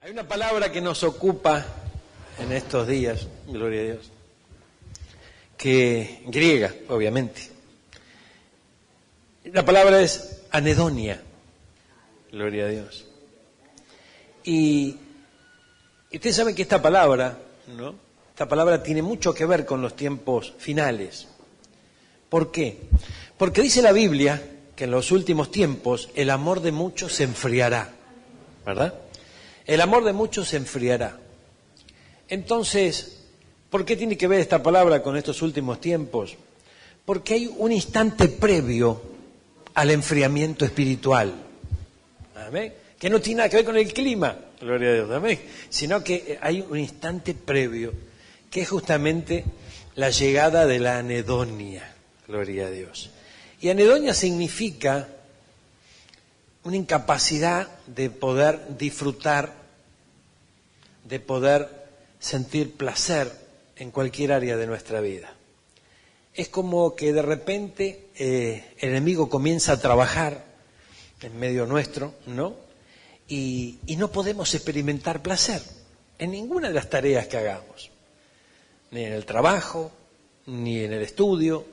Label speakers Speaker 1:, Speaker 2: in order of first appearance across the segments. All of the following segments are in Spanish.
Speaker 1: Hay una palabra que nos ocupa en estos días, gloria a Dios, que griega, obviamente. La palabra es anedonia, gloria a Dios. Y ustedes saben que esta palabra, ¿no? Esta palabra tiene mucho que ver con los tiempos finales. ¿Por qué? Porque dice la Biblia que en los últimos tiempos el amor de muchos se enfriará, ¿verdad? El amor de muchos se enfriará. Entonces, ¿por qué tiene que ver esta palabra con estos últimos tiempos? Porque hay un instante previo al enfriamiento espiritual. ¿Amén? Que no tiene nada que ver con el clima, gloria a Dios, amén, sino que hay un instante previo, que es justamente la llegada de la anedonia, gloria a Dios. Y anedonia significa una incapacidad de poder disfrutar, de poder sentir placer en cualquier área de nuestra vida. Es como que de repente el enemigo comienza a trabajar en medio nuestro, ¿no? Y no podemos experimentar placer en ninguna de las tareas que hagamos, ni en el trabajo, ni en el estudio,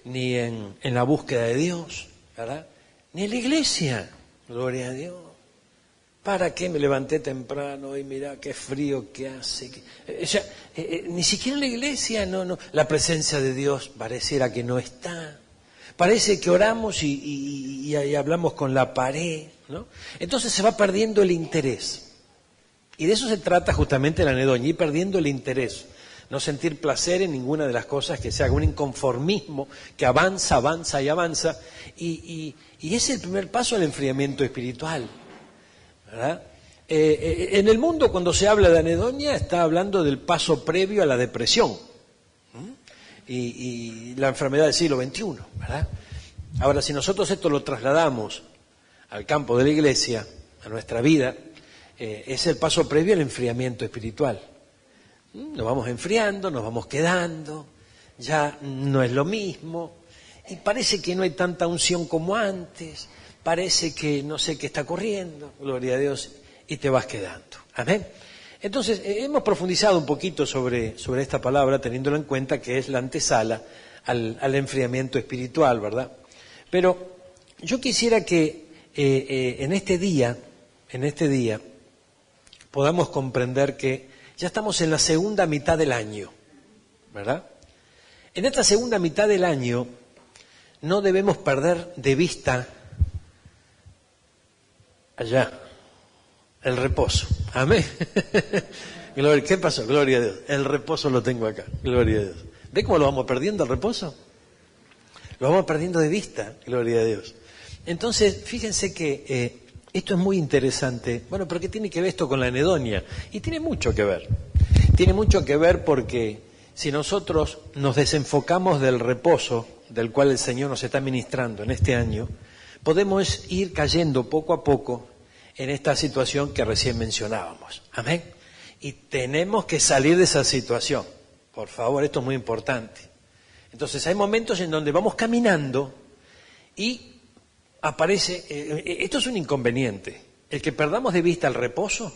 Speaker 1: ni en la búsqueda de Dios, ¿verdad? Ni en la iglesia, gloria a Dios. ¿Para qué me levanté temprano y mirá qué frío que hace? Ni siquiera en la iglesia, no, la presencia de Dios pareciera que no está. Parece que oramos y hablamos con la pared, ¿no? Entonces se va perdiendo el interés. Y de eso se trata justamente la anedonia, ir perdiendo el interés. No sentir placer en ninguna de las cosas que se haga, un inconformismo que avanza y avanza. Y es el primer paso al enfriamiento espiritual, ¿verdad? En el mundo, cuando se habla de anedonia, está hablando del paso previo a la depresión y la enfermedad del siglo XXI, ¿verdad? Ahora, si nosotros esto lo trasladamos al campo de la iglesia, a nuestra vida, es el paso previo al enfriamiento espiritual. Nos vamos enfriando, nos vamos quedando, ya no es lo mismo, y parece que no hay tanta unción como antes, parece que no sé qué está ocurriendo, gloria a Dios, y te vas quedando. Amén. Entonces, hemos profundizado un poquito sobre esta palabra, teniéndolo en cuenta que es la antesala al enfriamiento espiritual, ¿verdad? Pero yo quisiera que en este día, podamos comprender que ya estamos en la segunda mitad del año, ¿verdad? En esta segunda mitad del año no debemos perder de vista allá el reposo. Amén. ¿Qué pasó? Gloria a Dios. El reposo lo tengo acá. Gloria a Dios. ¿Ve cómo lo vamos perdiendo el reposo? Lo vamos perdiendo de vista. Gloria a Dios. Entonces, fíjense que esto es muy interesante. Bueno, pero ¿qué tiene que ver esto con la anedonia? Y tiene mucho que ver. Tiene mucho que ver porque si nosotros nos desenfocamos del reposo del cual el Señor nos está ministrando en este año, podemos ir cayendo poco a poco en esta situación que recién mencionábamos. Amén. Y tenemos que salir de esa situación. Por favor, esto es muy importante. Entonces hay momentos en donde vamos caminando y aparece, esto es un inconveniente, el que perdamos de vista el reposo,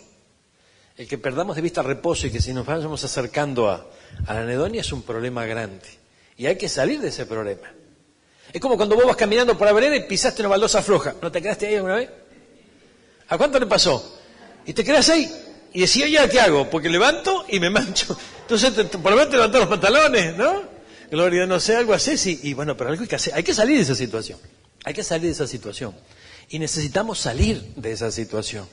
Speaker 1: y que si nos vamos acercando a la anedonia es un problema grande. Y hay que salir de ese problema. Es como cuando vos vas caminando por la vereda y pisaste una baldosa floja. ¿No te quedaste ahí alguna vez? ¿A cuánto le pasó? Y te quedas ahí y decís, oye, ¿qué hago? Porque levanto y me mancho. Entonces, por lo menos te levantás los pantalones, ¿no? Gloria, no sé, algo así. Sí. Y bueno, pero algo hay que hacer. Hay que salir de esa situación. Hay que salir de esa situación. Y necesitamos salir de esa situación.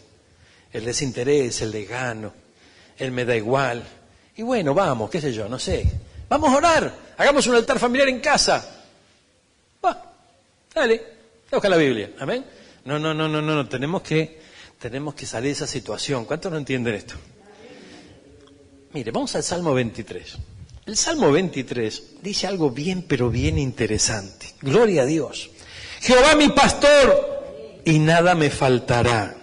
Speaker 1: El desinterés, el desgano, el me da igual. Y bueno, vamos, qué sé yo, no sé. Vamos a orar. Hagamos un altar familiar en casa. Va, dale, busca la Biblia. Amén. No. Tenemos que salir de esa situación. ¿Cuántos no entienden esto? Mire, vamos al Salmo 23. El Salmo 23 dice algo bien, pero bien interesante. Gloria a Dios. Jehová mi pastor y nada me faltará.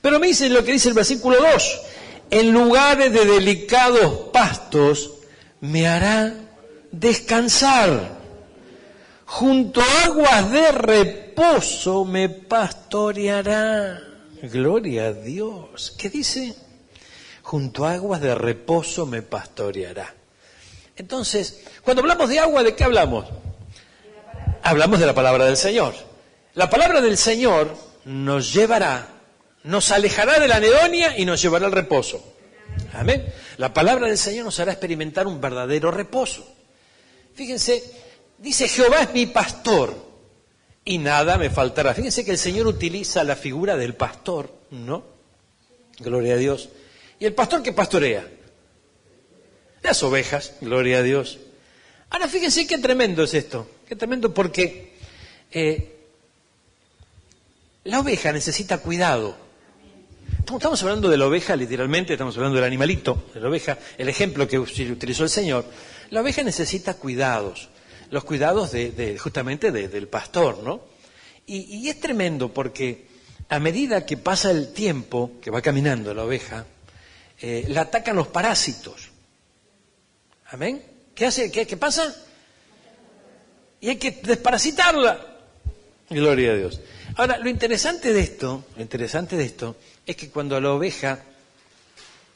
Speaker 1: Pero me dice lo que dice el versículo 2. En lugares de delicados pastos me hará descansar. Junto a aguas de reposo me pastoreará. Gloria a Dios. ¿Qué dice? Junto a aguas de reposo me pastoreará. Entonces, cuando hablamos de agua, ¿de qué hablamos? Hablamos de la palabra del Señor. La palabra del Señor nos llevará, nos alejará de la anedonia y nos llevará al reposo. Amén. La palabra del Señor nos hará experimentar un verdadero reposo. Fíjense, dice Jehová es mi pastor y nada me faltará. Fíjense que el Señor utiliza la figura del pastor, ¿no? Gloria a Dios. ¿Y el pastor qué pastorea? Las ovejas, gloria a Dios. Ahora fíjense qué tremendo es esto. Qué tremendo porque la oveja necesita cuidado. Estamos hablando de la oveja, literalmente, estamos hablando del animalito, de la oveja, el ejemplo que utilizó el Señor. La oveja necesita cuidados, los cuidados justamente del pastor, ¿no? Y es tremendo porque a medida que pasa el tiempo, que va caminando la oveja, la atacan los parásitos. ¿Amén? ¿Qué hace? ¿Qué pasa? Y hay que desparasitarla. Gloria a Dios. Ahora, lo interesante de esto es que cuando a la oveja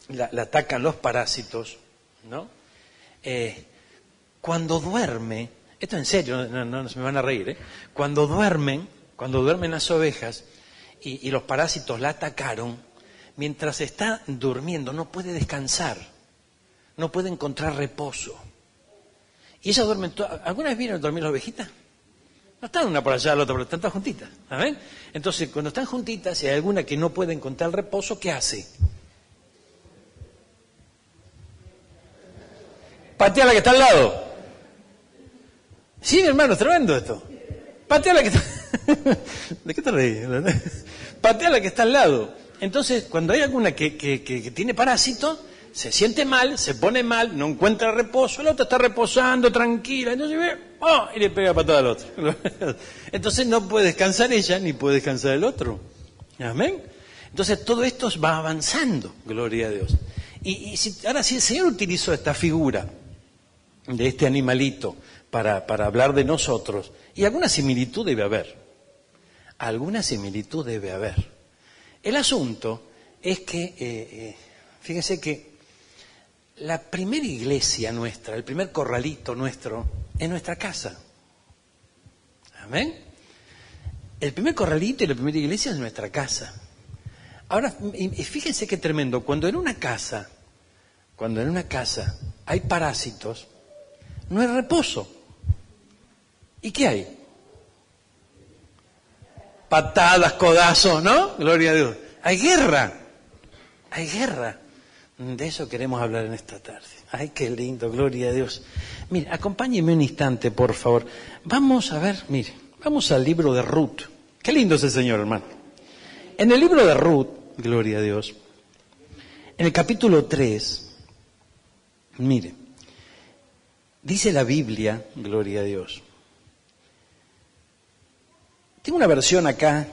Speaker 1: la atacan los parásitos, ¿no? Cuando duerme, esto en serio, no se me van a reír, cuando duermen las ovejas y los parásitos la atacaron, mientras está durmiendo no puede descansar, no puede encontrar reposo. Y ellas duermen, ¿alguna vez vieron a dormir las ovejitas? No están una por allá, la otra por allá, están todas juntitas. ¿Amén? Entonces, cuando están juntitas, si hay alguna que no puede encontrar reposo, ¿qué hace? Patea a la que está al lado. Sí, mi hermano, es tremendo esto. Patea a la que está... ¿De qué te reís? Patea a la que está al lado. Entonces, cuando hay alguna que tiene parásito, se siente mal, se pone mal, no encuentra reposo, la otra está reposando tranquila, entonces y le pega patada al otro. Entonces no puede descansar ella, ni puede descansar el otro. Amén. Entonces todo esto va avanzando, gloria a Dios. Ahora, si el Señor utilizó esta figura de este animalito para hablar de nosotros, y alguna similitud debe haber. Alguna similitud debe haber. El asunto es que, fíjense que la primera iglesia nuestra, el primer corralito nuestro, es nuestra casa. Amén. El primer corralito y la primera iglesia es nuestra casa. Ahora, fíjense qué tremendo. Cuando en una casa hay parásitos, no hay reposo. ¿Y qué hay? Patadas, codazos, ¿no? Gloria a Dios. Hay guerra. De eso queremos hablar en esta tarde. Ay, qué lindo, gloria a Dios. Mire, acompáñeme un instante, por favor. Vamos a ver, mire, vamos al libro de Ruth. Qué lindo es el Señor, hermano. En el libro de Ruth, gloria a Dios, en el capítulo 3, mire, dice la Biblia, gloria a Dios. Tengo una versión acá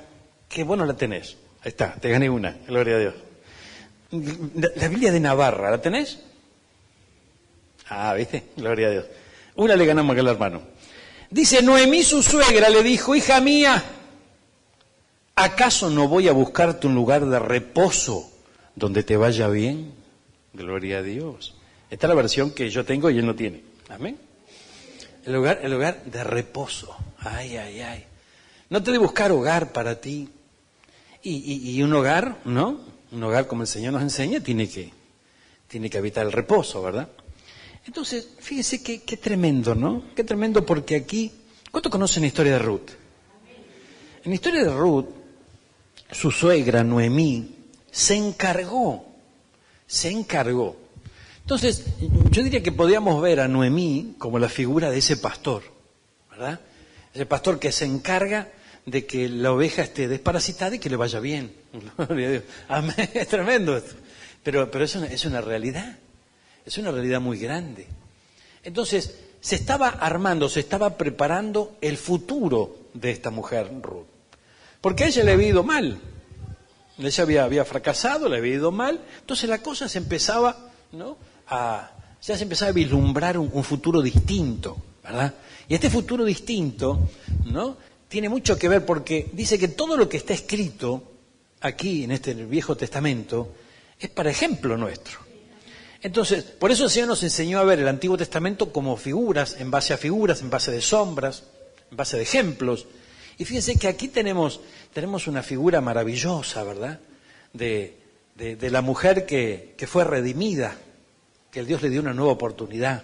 Speaker 1: que vos no la tenés. Ahí está, te gané una, gloria a Dios. La Biblia de Navarra, ¿la tenés? Ah, ¿viste? Gloria a Dios. Una le ganamos acá al hermano. Dice, Noemí su suegra le dijo, hija mía, ¿acaso no voy a buscarte un lugar de reposo donde te vaya bien? Gloria a Dios. Esta es la versión que yo tengo y él no tiene. Amén. El lugar de reposo. Ay, ay, ay. No te de buscar hogar para ti. Y un hogar, ¿no? Un hogar, como el Señor nos enseña, tiene que habitar el reposo, ¿verdad? Entonces, fíjese qué tremendo, ¿no? Qué tremendo porque aquí... ¿Cuántos conocen la historia de Ruth? En la historia de Ruth, su suegra, Noemí, se encargó. Entonces, yo diría que podíamos ver a Noemí como la figura de ese pastor, ¿verdad? Ese pastor que se encarga de que la oveja esté desparasitada y que le vaya bien. Gloria a Dios. Amén. Es tremendo esto. Pero es una realidad. Es una realidad muy grande. Entonces, se estaba preparando el futuro de esta mujer, Ruth. Porque a ella le había ido mal. Ella había fracasado, le había ido mal. Entonces la cosa se empezaba, ¿no? Ya se empezaba a vislumbrar un futuro distinto, ¿verdad? Y este futuro distinto, ¿no? Tiene mucho que ver porque dice que todo lo que está escrito
Speaker 2: aquí en este Viejo Testamento es para ejemplo nuestro. Entonces, por eso el Señor nos enseñó a ver el Antiguo Testamento como figuras, en base de sombras, en base de ejemplos. Y fíjense que aquí tenemos una figura maravillosa, ¿verdad? De la mujer que fue redimida, que el Dios le dio una nueva oportunidad,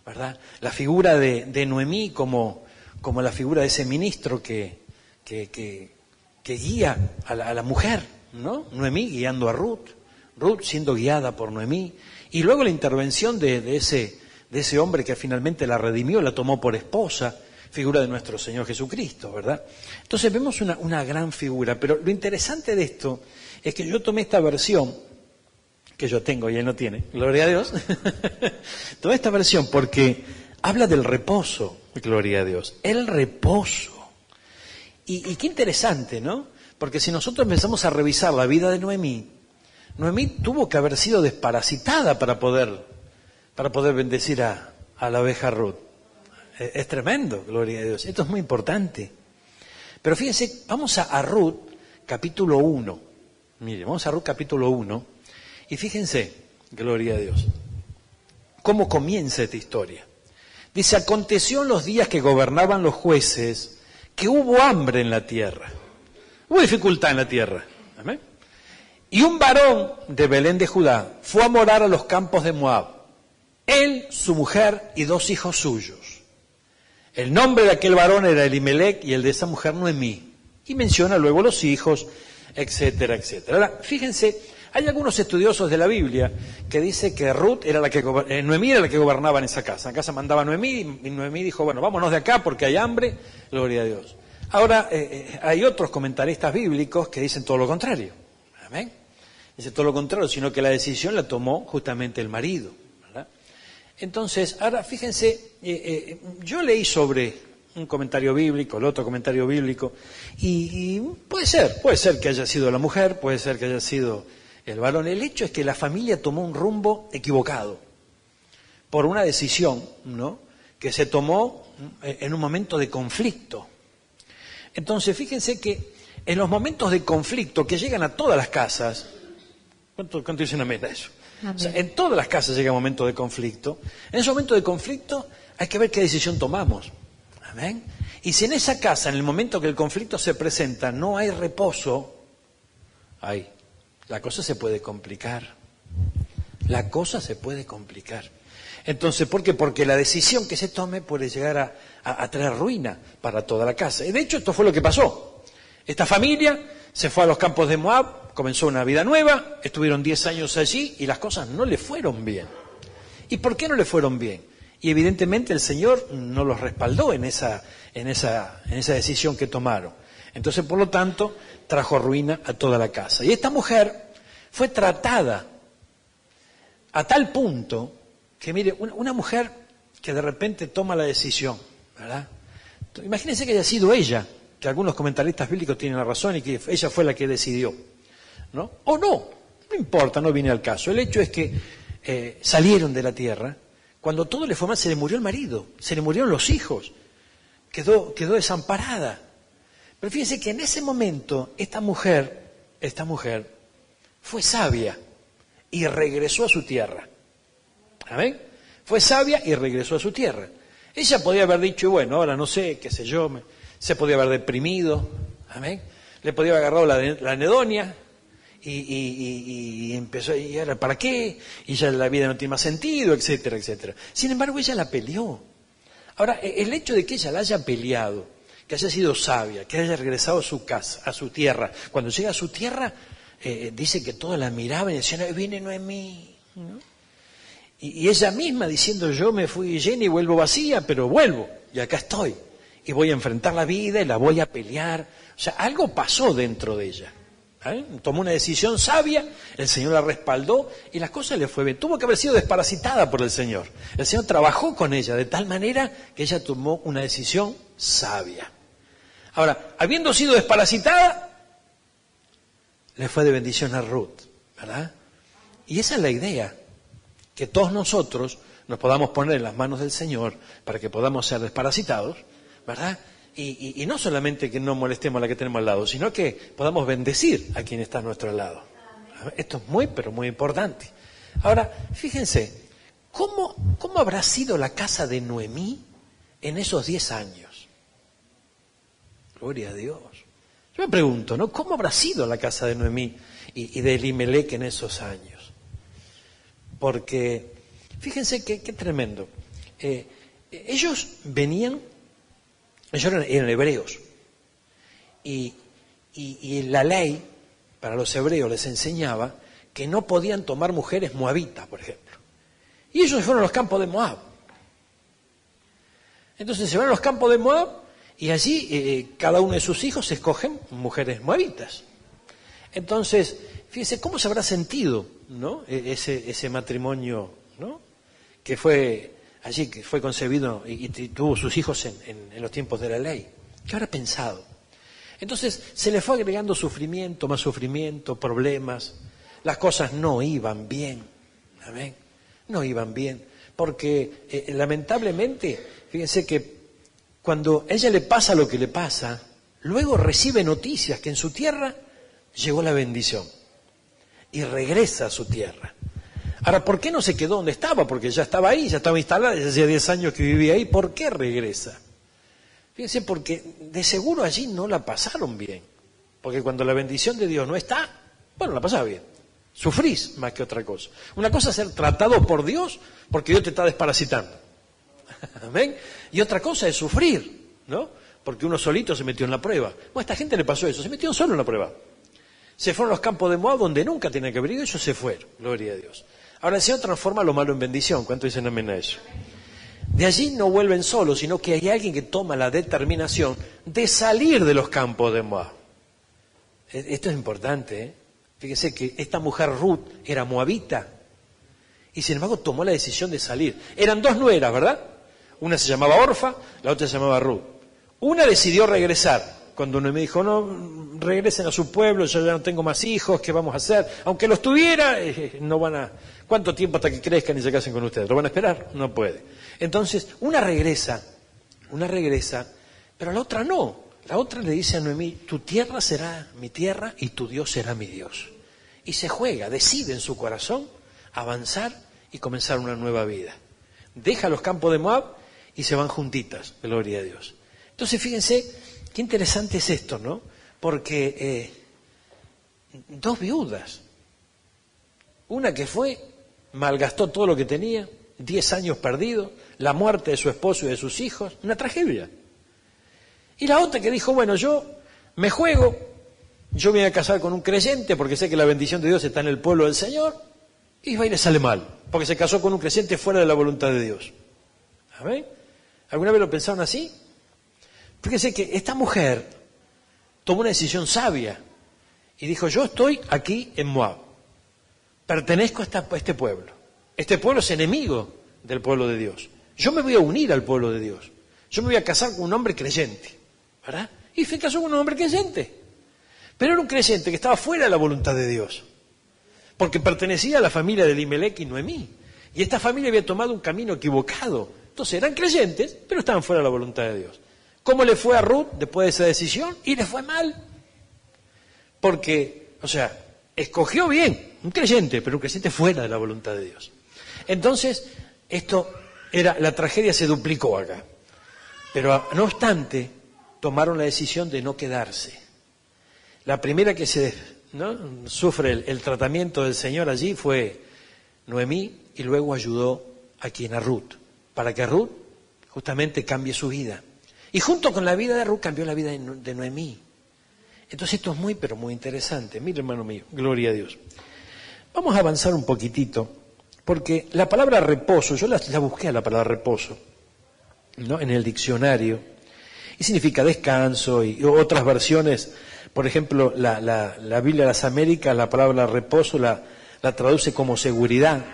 Speaker 2: ¿verdad? La figura de Noemí como la figura de ese ministro que guía a la mujer, ¿no? Noemí guiando a Ruth, Ruth siendo guiada por Noemí, y luego la intervención de ese hombre que finalmente la redimió, la tomó por esposa, figura de nuestro Señor Jesucristo, ¿verdad? Entonces vemos una gran figura, pero lo interesante de esto es que yo tomé esta versión, que yo tengo y él no tiene, gloria a Dios, tomé esta versión porque habla del reposo, gloria a Dios, el reposo. Y qué interesante, ¿no? Porque si nosotros empezamos a revisar la vida de Noemí tuvo que haber sido desparasitada para poder bendecir a la oveja Ruth. Es tremendo, gloria a Dios. Esto es muy importante. Pero fíjense, vamos a Ruth capítulo 1. Mire, vamos a Ruth capítulo 1. Y fíjense, gloria a Dios, cómo comienza esta historia. Dice, aconteció en los días que gobernaban los jueces que hubo hambre en la tierra. Hubo dificultad en la tierra. ¿Amén? Y un varón de Belén de Judá fue a morar a los campos de Moab. Él, su mujer y 2 hijos suyos. El nombre de aquel varón era Elimelec y el de esa mujer Noemí. Y menciona luego los hijos, etcétera, etcétera. Ahora, fíjense, hay algunos estudiosos de la Biblia que dicen que Ruth era Noemí era la que gobernaba en esa casa. En casa mandaba Noemí y Noemí dijo, bueno, vámonos de acá porque hay hambre, gloria a Dios. Ahora, hay otros comentaristas bíblicos que dicen todo lo contrario. Amén. Dice todo lo contrario, sino que la decisión la tomó justamente el marido, ¿verdad? Entonces, ahora fíjense, yo leí sobre un comentario bíblico, el otro comentario bíblico, y puede ser que haya sido la mujer, puede ser que haya sido el varón. El hecho es que la familia tomó un rumbo equivocado por una decisión, ¿no?, que se tomó en un momento de conflicto. Entonces, fíjense que en los momentos de conflicto que llegan a todas las casas, ¿cuánto dicen amén a eso? O sea, en todas las casas llega un momento de conflicto. En ese momento de conflicto hay que ver qué decisión tomamos. Amén. Y si en esa casa, en el momento que el conflicto se presenta, no hay reposo, la cosa se puede complicar. La cosa se puede complicar. Entonces, ¿por qué? Porque la decisión que se tome puede llegar a traer ruina para toda la casa. Y de hecho, esto fue lo que pasó. Esta familia se fue a los campos de Moab, comenzó una vida nueva, estuvieron 10 años allí y las cosas no le fueron bien. ¿Y por qué no le fueron bien? Y evidentemente el Señor no los respaldó en esa decisión que tomaron. Entonces, por lo tanto, trajo ruina a toda la casa. Y esta mujer fue tratada a tal punto que, mire, una mujer que de repente toma la decisión, ¿verdad? Imagínense que haya sido ella, que algunos comentaristas bíblicos tienen la razón y que ella fue la que decidió, ¿no? O no importa, no viene al caso. El hecho es que salieron de la tierra. Cuando todo le fue mal, se le murió el marido, se le murieron los hijos, quedó desamparada. Pero fíjense que en ese momento esta mujer fue sabia y regresó a su tierra. ¿Amén? Fue sabia y regresó a su tierra. Ella podía haber dicho, bueno, ahora no sé, qué sé yo, se podía haber deprimido, amén. Le podía haber agarrado la anedonia y empezó, y ahora, ¿para qué? Y ya la vida no tiene más sentido, etcétera, etcétera. Sin embargo, ella la peleó. Ahora, el hecho de que ella la haya peleado, que haya sido sabia, que haya regresado a su casa, a su tierra, cuando llega a su tierra, dice que todos la miraban y decían, ahí viene Noemí, ¿no? Y ella misma diciendo, yo me fui llena y vuelvo vacía, pero vuelvo, y acá estoy, y voy a enfrentar la vida y la voy a pelear. O sea, algo pasó dentro de ella. Tomó una decisión sabia, el Señor la respaldó y las cosas le fue bien. Tuvo que haber sido desparasitada por el Señor. El Señor trabajó con ella de tal manera que ella tomó una decisión sabia. Ahora, habiendo sido desparasitada, le fue de bendición a Ruth, ¿verdad? Y esa es la idea, que todos nosotros nos podamos poner en las manos del Señor para que podamos ser desparasitados, ¿verdad? Y no solamente que no molestemos a la que tenemos al lado, sino que podamos bendecir a quien está a nuestro lado. Esto es muy, pero muy importante. Ahora, fíjense, ¿cómo habrá sido la casa de Noemí en esos 10 años? Gloria a Dios. Yo me pregunto, ¿no? ¿Cómo habrá sido la casa de Noemí y de Elimelec en esos años? Porque, fíjense qué tremendo. Ellos eran hebreos. Y la ley, para los hebreos, les enseñaba que no podían tomar mujeres moabitas, por ejemplo. Y ellos fueron a los campos de Moab. Entonces se van a los campos de Moab y allí cada uno de sus hijos escogen mujeres moabitas. Entonces, fíjense cómo se habrá sentido, ¿no? ese matrimonio, ¿no? Que fue allí, que fue concebido y tuvo sus hijos en los tiempos de la ley. ¿Qué habrá pensado? Entonces se le fue agregando sufrimiento, más sufrimiento, problemas. Las cosas no iban bien. Amén. No iban bien. Porque lamentablemente, fíjense que cuando a ella le pasa lo que le pasa, luego recibe noticias que en su tierra llegó la bendición. Y regresa a su tierra. Ahora, ¿por qué no se quedó donde estaba? Porque ya estaba ahí, ya estaba instalada, ya hacía 10 años que vivía ahí. ¿Por qué regresa? Fíjense, porque de seguro allí no la pasaron bien. Porque cuando la bendición de Dios no está, bueno, la pasás bien. Sufrís más que otra cosa. Una cosa es ser tratado por Dios porque Dios te está desparasitando. Amén. Y otra cosa es sufrir, ¿no? Porque uno solito se metió en la prueba. Bueno, a esta gente le pasó eso, se metió solo en la prueba. Se fueron a los campos de Moab donde nunca tenían que haber ido, ellos se fueron. Gloria a Dios. Ahora el Señor transforma lo malo en bendición. ¿Cuánto dicen amén a eso? De allí no vuelven solos, sino que hay alguien que toma la determinación de salir de los campos de Moab. Esto es importante, ¿eh? Fíjense que esta mujer Ruth era moabita y sin embargo tomó la decisión de salir. Eran 2 nueras, ¿verdad? Una se llamaba Orfa, la otra se llamaba Ruth. Una decidió regresar. Cuando uno me dijo, no, regresen a su pueblo, yo ya no tengo más hijos, ¿qué vamos a hacer? Aunque los tuviera, no van a... ¿Cuánto tiempo hasta que crezcan y se casen con ustedes? ¿Lo van a esperar? No puede. Entonces, una regresa, pero la otra no. La otra le dice a Noemí, tu tierra será mi tierra y tu Dios será mi Dios. Y se juega, decide en su corazón avanzar y comenzar una nueva vida. Deja los campos de Moab y se van juntitas, gloria a Dios. Entonces, fíjense, qué interesante es esto, ¿no? Porque 2 viudas, una que malgastó todo lo que tenía, 10 años perdidos, la muerte de su esposo y de sus hijos, una tragedia. Y la otra que dijo, bueno, yo me juego, yo me voy a casar con un creyente porque sé que la bendición de Dios está en el pueblo del Señor, y va y le sale mal, porque se casó con un creyente fuera de la voluntad de Dios. ¿Amén? ¿Alguna vez lo pensaron así? Fíjense que esta mujer tomó una decisión sabia y dijo, yo estoy aquí en Moab, pertenezco a este pueblo. Este pueblo es enemigo del pueblo de Dios. Yo me voy a unir al pueblo de Dios. Yo me voy a casar con un hombre creyente, ¿verdad? Y se casó con un hombre creyente. Pero era un creyente que estaba fuera de la voluntad de Dios, porque pertenecía a la familia de Elimelec y Noemí. Y esta familia había tomado un camino equivocado. Entonces eran creyentes, pero estaban fuera de la voluntad de Dios. ¿Cómo le fue a Ruth después de esa decisión? Y le fue mal. Porque, escogió bien, un creyente, pero un creyente fuera de la voluntad de Dios. Entonces, la tragedia se duplicó acá. Pero no obstante, tomaron la decisión de no quedarse. La primera que sufre el tratamiento del Señor allí fue Noemí, y luego ayudó a Ruth, para que Ruth justamente cambie su vida. Y junto con la vida de Ruth cambió la vida de Noemí. Entonces esto es muy, pero muy interesante. Mire, hermano mío, gloria a Dios. Vamos a avanzar un poquitito, porque la palabra reposo, yo la busqué a la palabra reposo, ¿no? En el diccionario, y significa descanso, y otras versiones, por ejemplo, la Biblia de las Américas, la palabra reposo la traduce como seguridad,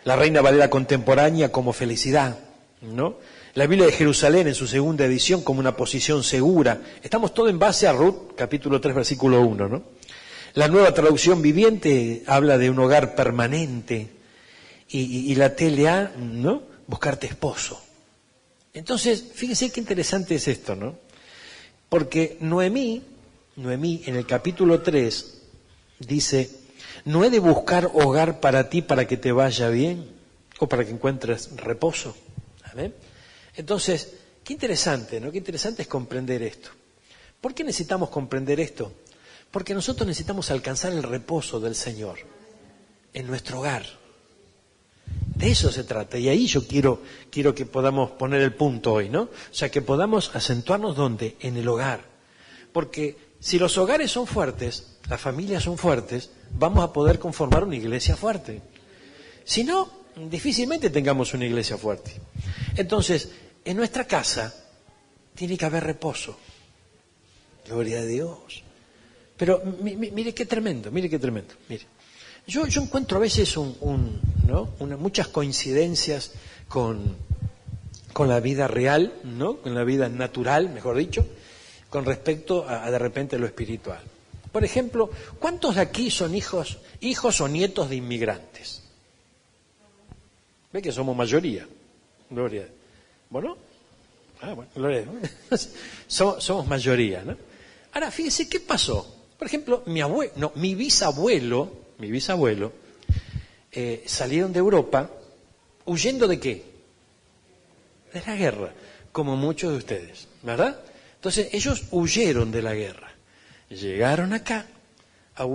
Speaker 2: la Reina Valera contemporánea como felicidad, ¿no? La Biblia de Jerusalén en su segunda edición como una posición segura. Estamos todo en base a Ruth, capítulo 3, versículo 1, ¿no? La Nueva Traducción Viviente habla de un hogar permanente, y la TLA, ¿no? Buscarte esposo. Entonces, fíjense qué interesante es esto, ¿no? Porque Noemí en el capítulo 3 dice, ¿no he de buscar hogar para ti para que te vaya bien o para que encuentres reposo? ¿Amén? Entonces, qué interesante, ¿no? Qué interesante es comprender esto. ¿Por qué necesitamos comprender esto? Porque nosotros necesitamos alcanzar el reposo del Señor en nuestro hogar. De eso se trata, y ahí yo quiero que podamos poner el punto hoy, ¿no? O sea, que podamos acentuarnos ¿dónde? En el hogar. Porque si los hogares son fuertes, las familias son fuertes, vamos a poder conformar una iglesia fuerte. Si no, difícilmente tengamos una iglesia fuerte. Entonces, en nuestra casa tiene que haber reposo. Gloria a Dios. Pero mire qué tremendo, mire. Yo encuentro a veces muchas coincidencias con la vida real, ¿no? Con la vida natural, mejor dicho, con respecto a de repente lo espiritual. Por ejemplo, ¿cuántos de aquí son hijos o nietos de inmigrantes? Ve que somos mayoría. Gloria a Dios. ¿Bueno? Gloria a Dios. Somos mayoría, ¿no? Ahora, fíjese qué pasó. Por ejemplo, mi bisabuelo salieron de Europa huyendo ¿de qué? De la guerra, como muchos de ustedes, ¿verdad? Entonces ellos huyeron de la guerra, llegaron acá a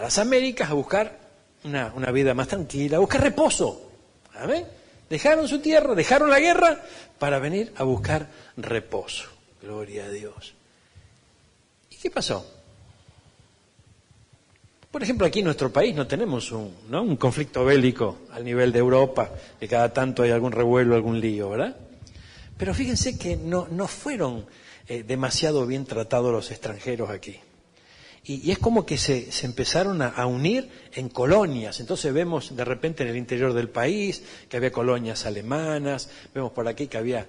Speaker 2: las Américas a buscar una vida más tranquila, a buscar reposo. ¿Amén? Dejaron su tierra, dejaron la guerra para venir a buscar reposo. Gloria a Dios. ¿Y qué pasó? Por ejemplo, aquí en nuestro país no tenemos un conflicto bélico al nivel de Europa, que cada tanto hay algún revuelo, algún lío, ¿verdad? Pero fíjense que no fueron demasiado bien tratados los extranjeros aquí. Y es como que se empezaron a unir en colonias. Entonces vemos de repente en el interior del país que había colonias alemanas, vemos por aquí que había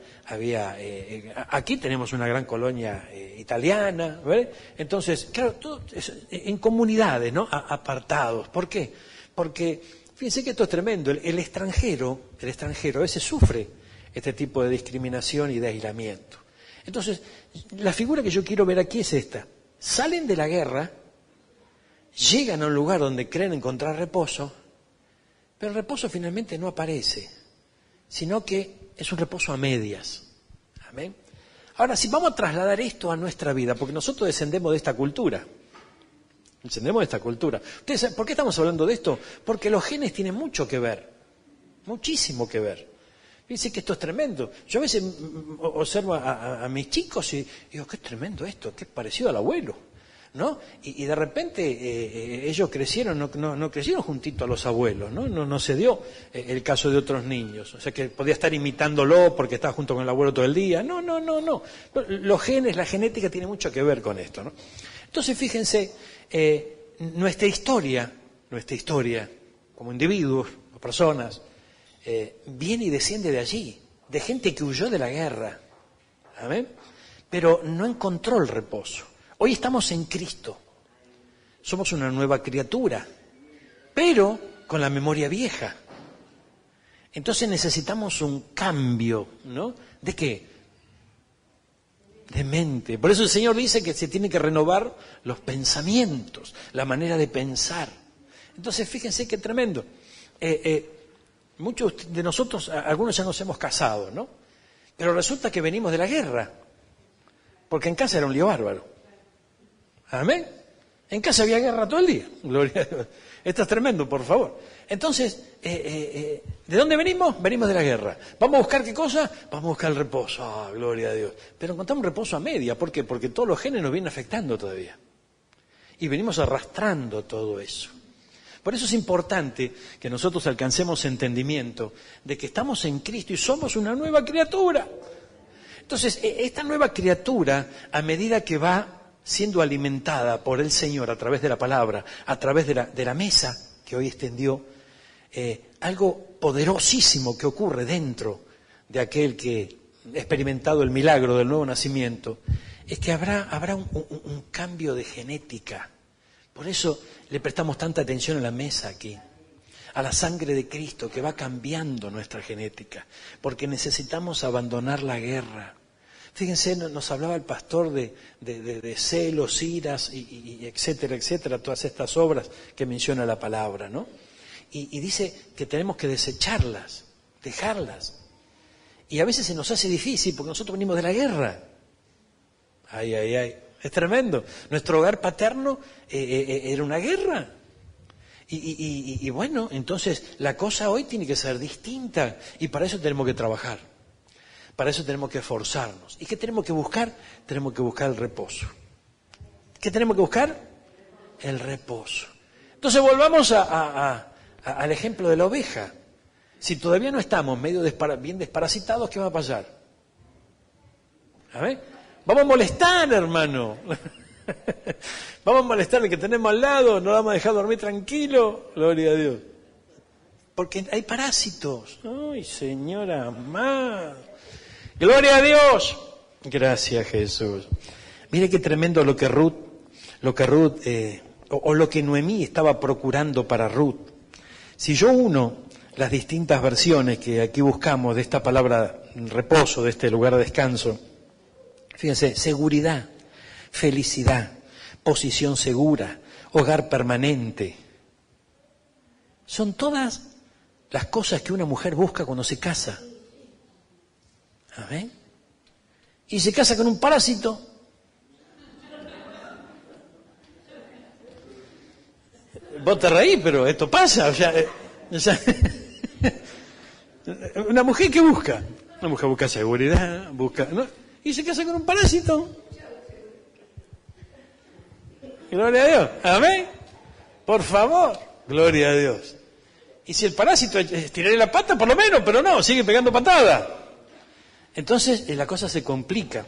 Speaker 2: aquí tenemos una gran colonia italiana, ¿verdad? Entonces, claro, todo en comunidades, ¿no? Apartados. ¿Por qué? Porque fíjense que esto es tremendo. El extranjero a veces sufre este tipo de discriminación y de aislamiento. Entonces, la figura que yo quiero ver aquí es esta. Salen de la guerra, llegan a un lugar donde creen encontrar reposo, pero el reposo finalmente no aparece, sino que es un reposo a medias. ¿Amén? Ahora, si vamos a trasladar esto a nuestra vida, porque nosotros descendemos de esta cultura. ¿Ustedes saben por qué estamos hablando de esto? Porque los genes tienen mucho que ver, muchísimo que ver. Fíjense que esto es tremendo. Yo a veces observo a mis chicos y digo, qué tremendo esto, qué parecido al abuelo, ¿no? Y de repente ellos crecieron, no crecieron juntito a los abuelos, ¿no? No se dio el caso de otros niños. O sea, que podía estar imitándolo porque estaba junto con el abuelo todo el día. No. Los genes, la genética tiene mucho que ver con esto, ¿no? Entonces, fíjense, nuestra historia, como individuos, como personas, viene y desciende de allí, de gente que huyó de la guerra, ¿amén? Pero no encontró el reposo. Hoy estamos en Cristo, somos una nueva criatura, pero con la memoria vieja. Entonces necesitamos un cambio, ¿no? ¿De qué? De mente. Por eso el Señor dice que se tiene que renovar los pensamientos, la manera de pensar. Entonces fíjense qué tremendo. Muchos de nosotros, algunos ya nos hemos casado, ¿no? Pero resulta que venimos de la guerra, porque en casa era un lío bárbaro. ¿Amén? En casa había guerra todo el día. Gloria a Dios. Esto es tremendo, por favor. Entonces, ¿de dónde venimos? Venimos de la guerra. ¿Vamos a buscar qué cosa? Vamos a buscar el reposo. Gloria a Dios. Pero encontramos reposo a media. ¿Por qué? Porque todos los genes nos vienen afectando todavía. Y venimos arrastrando todo eso. Por eso es importante que nosotros alcancemos entendimiento de que estamos en Cristo y somos una nueva criatura. Entonces, esta nueva criatura, a medida que va siendo alimentada por el Señor a través de la palabra, a través de la mesa que hoy extendió, algo poderosísimo que ocurre dentro de aquel que ha experimentado el milagro del nuevo nacimiento, es que habrá un cambio de genética. Por eso le prestamos tanta atención a la mesa aquí, a la sangre de Cristo que va cambiando nuestra genética, porque necesitamos abandonar la guerra, Fíjense, nos hablaba el pastor de celos, iras, y etcétera, etcétera, todas estas obras que menciona la palabra, ¿no? Y dice que tenemos que desecharlas, dejarlas. Y a veces se nos hace difícil porque nosotros venimos de la guerra. Ay, ay, ay, es tremendo. Nuestro hogar paterno era una guerra. Y bueno, entonces la cosa hoy tiene que ser distinta y para eso tenemos que trabajar. Para eso tenemos que esforzarnos. ¿Y qué tenemos que buscar? Tenemos que buscar el reposo. ¿Qué tenemos que buscar? El reposo. Entonces volvamos al ejemplo de la oveja. Si todavía no estamos medio bien desparasitados, ¿qué va a pasar? A ver, vamos a molestar, hermano. Vamos a molestar al que tenemos al lado, no lo vamos a dejar dormir tranquilo. Gloria a Dios. Porque hay parásitos. Ay, señora amada. Gloria a Dios. Gracias, Jesús. Mire qué tremendo lo que Ruth, o lo que Noemí estaba procurando para Ruth. Si yo uno las distintas versiones que aquí buscamos de esta palabra reposo, de este lugar de descanso, fíjense, seguridad, felicidad, posición segura, hogar permanente. Son todas las cosas que una mujer busca cuando se casa. ¿Amén? Y se casa con un parásito. Vos te reís, pero esto pasa. O sea, una mujer que busca. Una mujer busca seguridad, ¿no? Y se casa con un parásito. Gloria a Dios. Amén. Por favor. Gloria a Dios. Y si el parásito es tirarle la pata, por lo menos, pero no, sigue pegando patadas. Entonces la cosa se complica.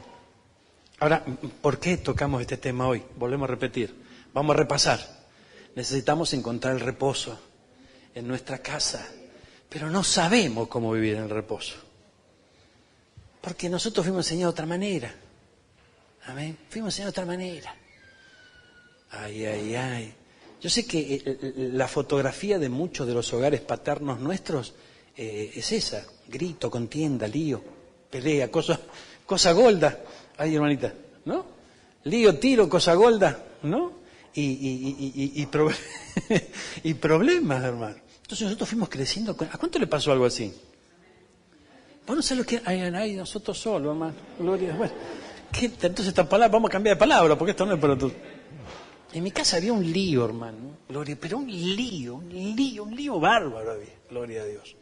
Speaker 2: Ahora, ¿por qué tocamos este tema hoy? Volvemos a repetir. Vamos a repasar. Necesitamos encontrar el reposo en nuestra casa, pero no sabemos cómo vivir en el reposo. Porque nosotros fuimos enseñados de otra manera. Amén. Fuimos enseñados de otra manera. Ay, ay, ay. Yo sé que la fotografía de muchos de los hogares paternos nuestros es esa. Grito, contienda, lío, pelea, cosa golda. Ay, hermanita, ¿no? Lío, tiro, cosa golda, ¿no? Y problemas, hermano. Entonces nosotros fuimos creciendo. ¿A cuánto le pasó algo así? Vos no sabés lo que... Ay, nosotros solos, hermano. Gloria a Dios. Bueno, entonces esta palabra, vamos a cambiar de palabra, porque esto no es para todos. En mi casa había un lío, hermano. Gloria, pero un lío bárbaro había. Gloria a Dios.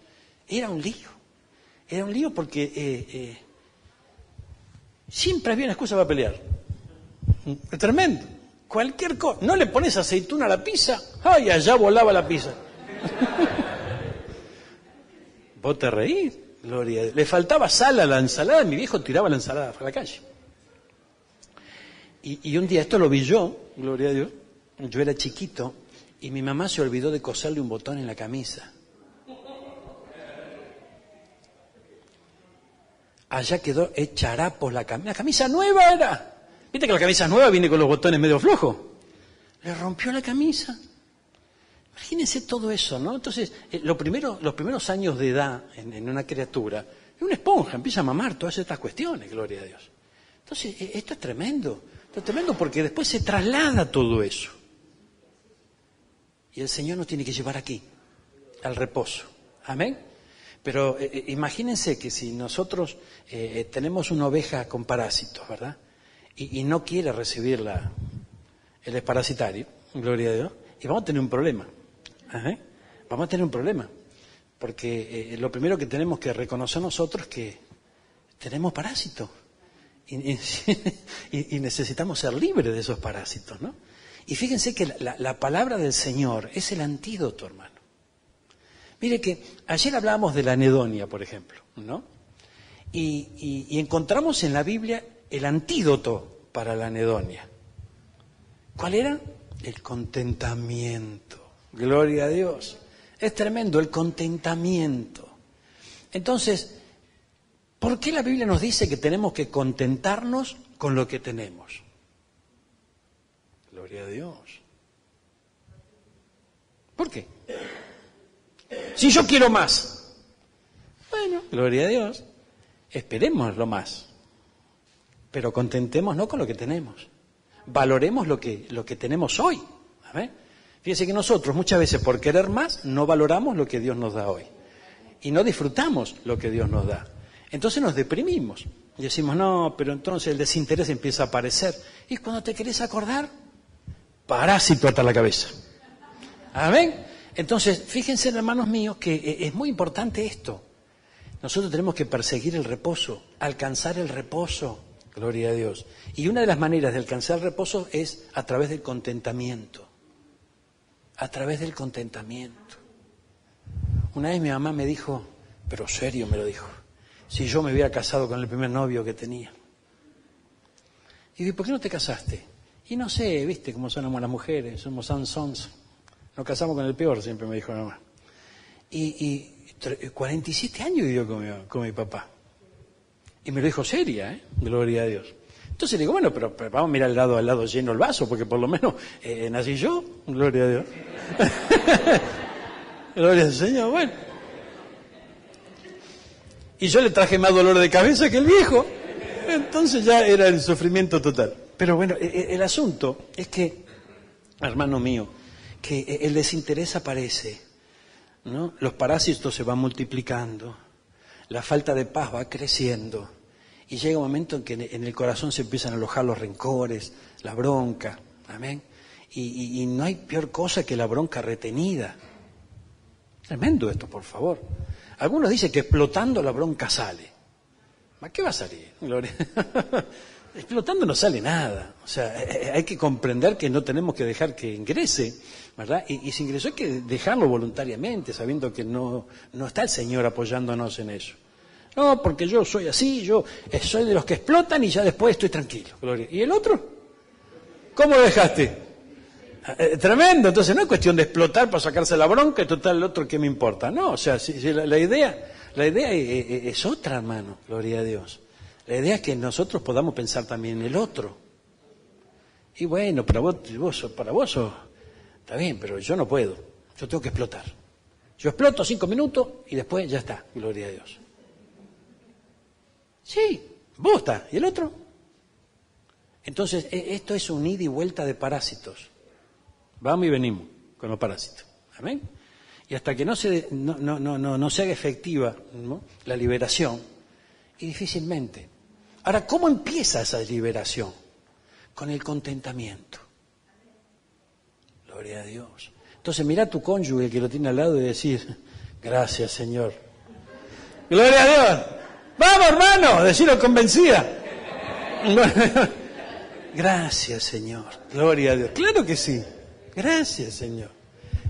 Speaker 2: Era un lío porque siempre había una excusa para pelear. Es tremendo. Cualquier cosa. No le pones aceituna a la pizza. ¡Ay, allá volaba la pizza! Vos te reís. Gloria a Dios. Le faltaba sal a la ensalada. Mi viejo tiraba la ensalada a la calle. Y un día, esto lo vi yo, gloria a Dios. Yo era chiquito y mi mamá se olvidó de coserle un botón en la camisa. Allá quedó hecha harapos la camisa. La camisa nueva era. ¿Viste que la camisa nueva viene con los botones medio flojos? Le rompió la camisa. Imagínense todo eso, ¿no? Entonces, los primeros años de edad en una criatura, es una esponja, empieza a mamar todas estas cuestiones, gloria a Dios. Entonces, esto es tremendo. Esto es tremendo porque después se traslada todo eso. Y el Señor nos tiene que llevar aquí, al reposo. Amén. Pero imagínense que si nosotros tenemos una oveja con parásitos, ¿verdad? Y no quiere recibir el desparasitario, gloria a Dios, y vamos a tener un problema. Ajá. Vamos a tener un problema. Porque lo primero que tenemos que reconocer nosotros es que tenemos parásitos. Y necesitamos ser libres de esos parásitos, ¿no? Y fíjense que la palabra del Señor es el antídoto, hermano. Mire que ayer hablábamos de la anedonia, por ejemplo, ¿no? Y encontramos en la Biblia el antídoto para la anedonia. ¿Cuál era? El contentamiento. Gloria a Dios. Es tremendo, el contentamiento. Entonces, ¿por qué la Biblia nos dice que tenemos que contentarnos con lo que tenemos? Gloria a Dios. ¿Por qué? Si yo quiero más. Bueno, gloria a Dios. Esperemos lo más. Pero contentémonos con lo que tenemos. Valoremos lo que tenemos hoy. ¿Amén? Fíjense que nosotros muchas veces por querer más no valoramos lo que Dios nos da hoy. Y no disfrutamos lo que Dios nos da. Entonces nos deprimimos. Y decimos, no, pero entonces el desinterés empieza a aparecer. Y cuando te querés acordar, parásito hasta la cabeza. ¿Amén? Entonces, fíjense, hermanos míos, que es muy importante esto. Nosotros tenemos que perseguir el reposo, alcanzar el reposo. Gloria a Dios. Y una de las maneras de alcanzar el reposo es a través del contentamiento. A través del contentamiento. Una vez mi mamá me dijo, pero serio me lo dijo, si yo me hubiera casado con el primer novio que tenía. Y dije, ¿por qué no te casaste? Y no sé, viste cómo somos las mujeres, somos sansons. Nos casamos con el peor, siempre me dijo mamá. Y 47 años vivió con mi papá. Y me lo dijo seria, gloria a Dios. Entonces le digo, bueno, pero vamos a mirar al lado lleno el vaso, porque por lo menos nací yo, gloria a Dios. Gloria al Señor, bueno. Y yo le traje más dolor de cabeza que el viejo. Entonces ya era el sufrimiento total. Pero bueno, el asunto es que, hermano mío, que el desinterés aparece, ¿no? Los parásitos se van multiplicando, la falta de paz va creciendo, y llega un momento en que en el corazón se empiezan a alojar los rencores, la bronca, amén. Y no hay peor cosa que la bronca retenida. Tremendo esto, por favor. Algunos dicen que explotando la bronca sale. ¿A qué va a salir? Gloria. Explotando no sale nada. O sea, hay que comprender que no tenemos que dejar que ingrese, ¿verdad? Y si ingresó hay que dejarlo voluntariamente, sabiendo que no está el Señor apoyándonos en eso. No, porque yo soy así, yo soy de los que explotan y ya después estoy tranquilo. Gloria. ¿Y el otro? ¿Cómo lo dejaste? Tremendo. Entonces no es cuestión de explotar para sacarse la bronca y total el otro, ¿qué me importa? No, o sea, si la idea es otra, hermano, gloria a Dios. La idea es que nosotros podamos pensar también en el otro. Y bueno, para vos está bien, pero yo no puedo. Yo tengo que explotar. Yo exploto 5 minutos y después ya está, gloria a Dios. Sí, vos está. ¿Y el otro? Entonces, esto es un ida y vuelta de parásitos. Vamos y venimos con los parásitos. Amén. Y hasta que no se haga efectiva, ¿no?, la liberación, y difícilmente. Ahora, ¿cómo empieza esa liberación? Con el contentamiento. Gloria a Dios. Entonces, mira a tu cónyuge que lo tiene al lado y decir, gracias, Señor. Gloria a Dios. Vamos, hermano, decirlo convencida. Gracias, Señor. Gloria a Dios. Claro que sí. Gracias, Señor.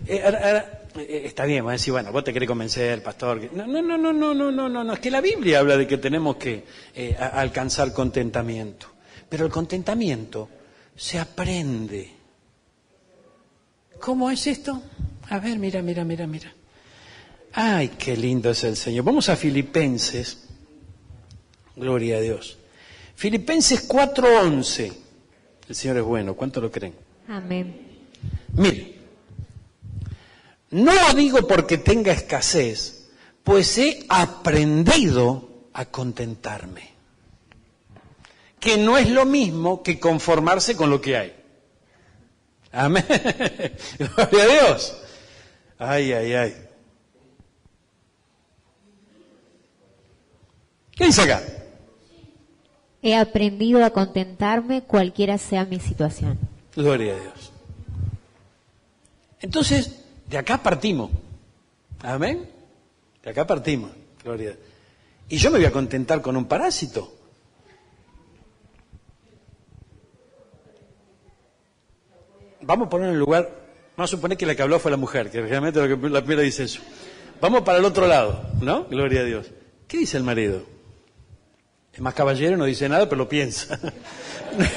Speaker 2: Está bien, va a decir, bueno, vos te querés convencer, pastor. No. Es que la Biblia habla de que tenemos que alcanzar contentamiento. Pero el contentamiento se aprende. ¿Cómo es esto? A ver, mira. Ay, qué lindo es el Señor. Vamos a Filipenses. Gloria a Dios. Filipenses 4:11. El Señor es bueno. ¿Cuánto lo creen?
Speaker 3: Amén.
Speaker 2: Mire, no lo digo porque tenga escasez, pues he aprendido a contentarme. Que no es lo mismo que conformarse con lo que hay. Amén. Gloria a Dios. Ay. ¿Qué dice acá?
Speaker 3: He aprendido a contentarme cualquiera sea mi situación.
Speaker 2: Gloria a Dios. Entonces, de acá partimos. Amén. De acá partimos. Gloria a Dios. Y yo me voy a contentar con un parásito. Vamos a poner en el lugar, vamos a suponer que la que habló fue la mujer, que realmente lo que la primera dice eso. Vamos para el otro lado, ¿no? Gloria a Dios. ¿Qué dice el marido? Es más caballero, no dice nada, pero lo piensa.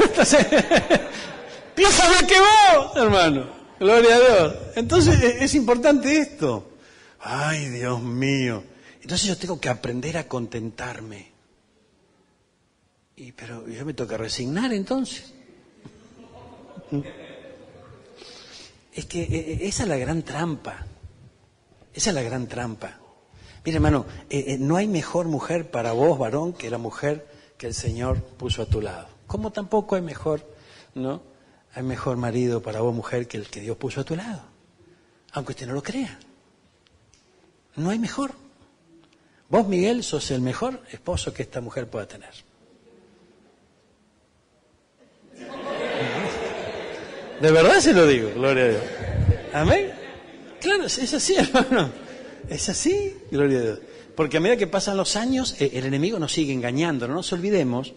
Speaker 2: Entonces, piensa más que vos, hermano. Gloria a Dios. Entonces, es importante esto. Ay, Dios mío. Entonces yo tengo que aprender a contentarme. Pero yo me toca resignar entonces. Es que esa es la gran trampa. Esa es la gran trampa. Mira, hermano, no hay mejor mujer para vos, varón, que la mujer que el Señor puso a tu lado. Como tampoco hay mejor, ¿no? Hay mejor marido para vos, mujer, que el que Dios puso a tu lado. Aunque usted no lo crea. No hay mejor. Vos, Miguel, sos el mejor esposo que esta mujer pueda tener. De verdad se lo digo, gloria a Dios. Amén. Claro, es así, hermano. Es así, gloria a Dios. Porque a medida que pasan los años, el enemigo nos sigue engañando. No nos olvidemos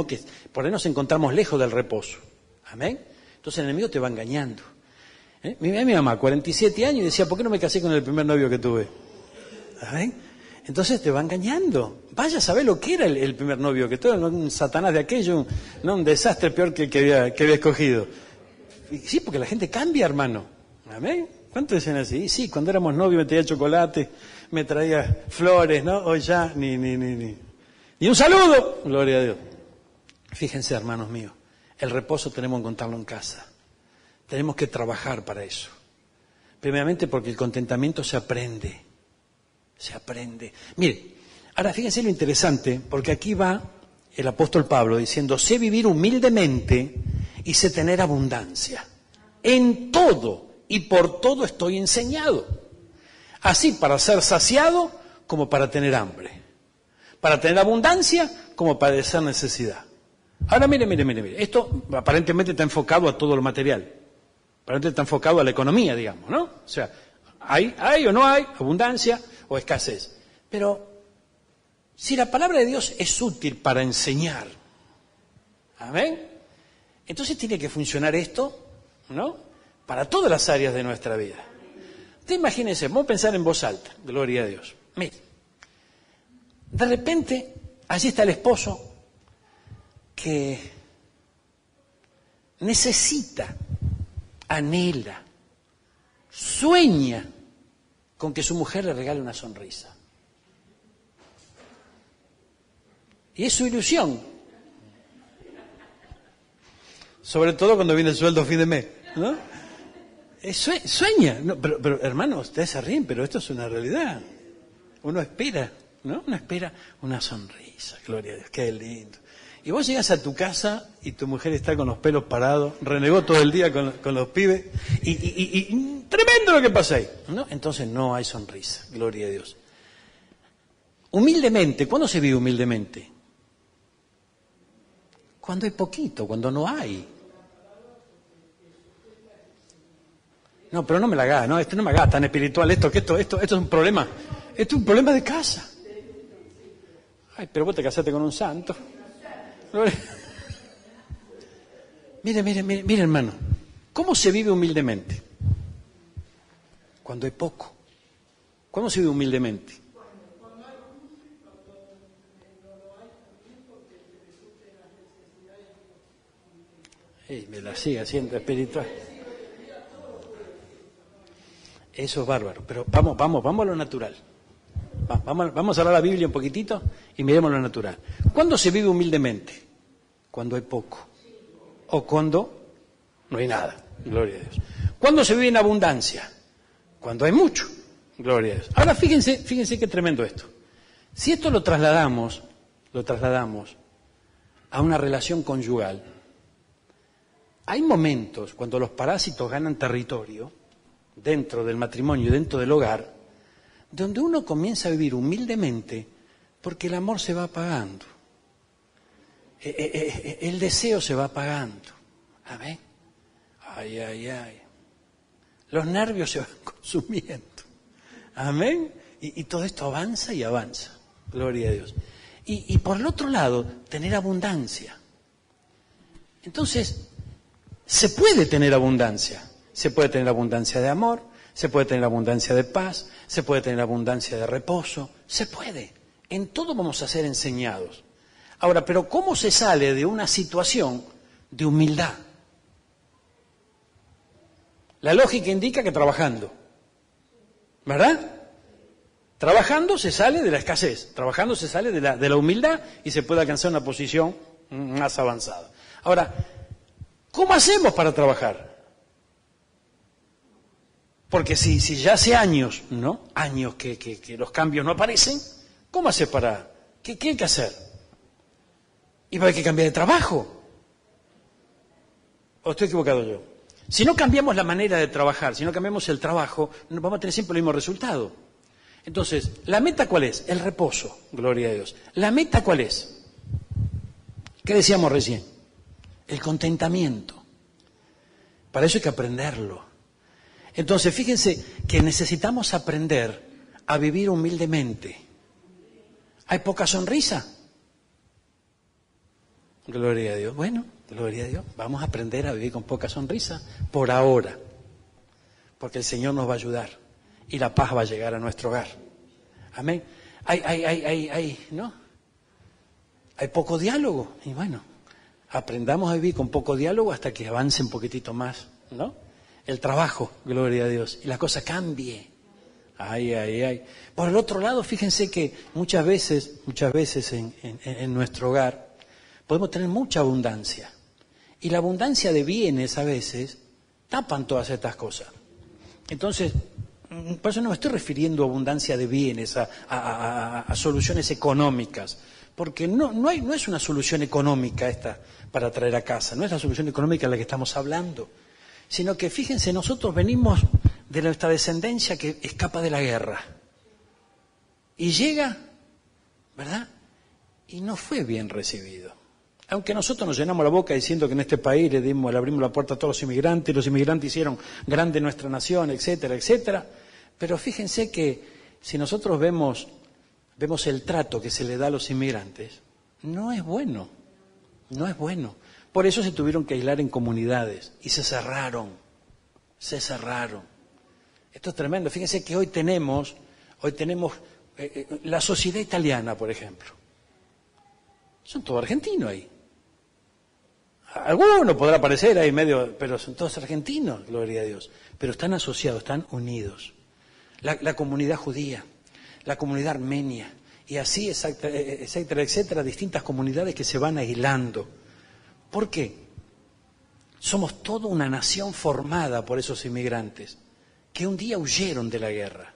Speaker 2: que por ahí nos encontramos lejos del reposo. Amén. Entonces el enemigo te va engañando. Mi mamá, 47 años, y decía, ¿por qué no me casé con el primer novio que tuve? Amén. Entonces te va engañando. Vaya a saber lo que era el primer novio que tuve, un satanás de aquello, ¿no? Un desastre peor que el que había escogido. Y sí, porque la gente cambia, hermano. Amén. ¿Cuántos dicen así? Y sí, cuando éramos novios me traía chocolate, me traía flores, ¿no? Hoy ya, ni. Y un saludo, gloria a Dios. Fíjense, hermanos míos, el reposo tenemos que encontrarlo en casa. Tenemos que trabajar para eso. Primeramente porque el contentamiento se aprende. Se aprende. Mire, ahora fíjense lo interesante, porque aquí va el apóstol Pablo diciendo, sé vivir humildemente y sé tener abundancia. En todo y por todo estoy enseñado. Así para ser saciado como para tener hambre. Para tener abundancia como para padecer necesidad. Ahora mire. Esto aparentemente está enfocado a todo lo material. Aparentemente está enfocado a la economía, digamos, ¿no? O sea, hay o no hay abundancia o escasez. Pero si la palabra de Dios es útil para enseñar, ¿amén? Entonces tiene que funcionar esto, ¿no? Para todas las áreas de nuestra vida. Usted imagínense, vamos a pensar en voz alta, gloria a Dios. Mire, de repente, allí está el esposo que necesita, anhela, sueña con que su mujer le regale una sonrisa. Y es su ilusión. Sobre todo cuando viene el sueldo a fin de mes, ¿no? Sueña. No, pero hermanos, ustedes se ríen, pero esto es una realidad. Uno espera, ¿no? Uno espera una sonrisa. Gloria a Dios, qué lindo. Y vos llegas a tu casa y tu mujer está con los pelos parados, renegó todo el día con los pibes y tremendo lo que pasa ahí, ¿no? Entonces no hay sonrisa, gloria a Dios. Humildemente, ¿cuándo se vive humildemente? Cuando hay poquito, cuando no hay. No, pero no me la hagas, no, no me hagas tan espiritual esto es un problema. Esto es un problema de casa. Ay, pero vos te casaste con un santo. Mire, hermano, ¿cómo se vive humildemente? Cuando hay poco. ¿Cómo se vive humildemente? Me la sigue haciendo espiritual. Eso es bárbaro, pero vamos a lo natural. Vamos a hablar la Biblia un poquitito y miremos lo natural. ¿Cuándo se vive humildemente? Cuando hay poco. O cuando no hay nada. Gloria a Dios. ¿Cuándo se vive en abundancia? Cuando hay mucho. Gloria a Dios. Ahora fíjense qué tremendo esto. Si esto lo trasladamos a una relación conyugal, hay momentos cuando los parásitos ganan territorio dentro del matrimonio y dentro del hogar, donde uno comienza a vivir humildemente porque el amor se va apagando. El deseo se va apagando. Amén. Ay. Los nervios se van consumiendo. Amén. Y todo esto avanza y avanza. Gloria a Dios. Y por el otro lado, tener abundancia. Entonces, se puede tener abundancia. Se puede tener abundancia de amor, se puede tener abundancia de paz, se puede tener abundancia de reposo. Se puede. En todo vamos a ser enseñados. Ahora, pero ¿cómo se sale de una situación de humildad? La lógica indica que trabajando, ¿verdad? Trabajando se sale de la escasez, trabajando se sale de la humildad y se puede alcanzar una posición más avanzada. Ahora, ¿cómo hacemos para trabajar? Porque si ya hace años, ¿no? Años que los cambios no aparecen, ¿cómo hace para...? ¿Qué hay que hacer? y va a haber que cambiar de trabajo. ¿O estoy equivocado yo? Si no cambiamos la manera de trabajar, si no cambiamos el trabajo, vamos a tener siempre el mismo resultado. Entonces, ¿la meta cuál es? El reposo, gloria a Dios. ¿La meta cuál es? ¿Qué decíamos recién? El contentamiento. Para eso hay que aprenderlo. Entonces, fíjense que necesitamos aprender a vivir humildemente. ¿Hay poca sonrisa? Gloria a Dios. Bueno, gloria a Dios. Vamos a aprender a vivir con poca sonrisa por ahora. Porque el Señor nos va a ayudar. Y la paz va a llegar a nuestro hogar. Amén. ¿No? Hay poco diálogo. Y bueno, aprendamos a vivir con poco diálogo hasta que avance un poquitito más, ¿no? El trabajo, gloria a Dios. Y la cosa cambie. Por el otro lado, fíjense que muchas veces en nuestro hogar podemos tener mucha abundancia. Y la abundancia de bienes a veces tapan todas estas cosas. Entonces, por eso no me estoy refiriendo a abundancia de bienes, a soluciones económicas, porque no es una solución económica esta para traer a casa, no es la solución económica de la que estamos hablando, sino que fíjense, nosotros venimos de nuestra descendencia que escapa de la guerra y llega, ¿verdad? Y no fue bien recibido. Aunque nosotros nos llenamos la boca diciendo que en este país le abrimos la puerta a todos los inmigrantes hicieron grande nuestra nación, etcétera, etcétera. Pero fíjense que si nosotros vemos el trato que se le da a los inmigrantes, no es bueno, no es bueno. Por eso se tuvieron que aislar en comunidades y se cerraron. Esto es tremendo. Fíjense que hoy tenemos la sociedad italiana, por ejemplo. Son todos argentinos ahí. Alguno podrá parecer ahí medio, pero son todos argentinos, gloria a Dios. Pero están asociados, están unidos. La comunidad judía, la comunidad armenia, y así, etcétera, etcétera, distintas comunidades que se van aislando. ¿Por qué? Somos toda una nación formada por esos inmigrantes que un día huyeron de la guerra,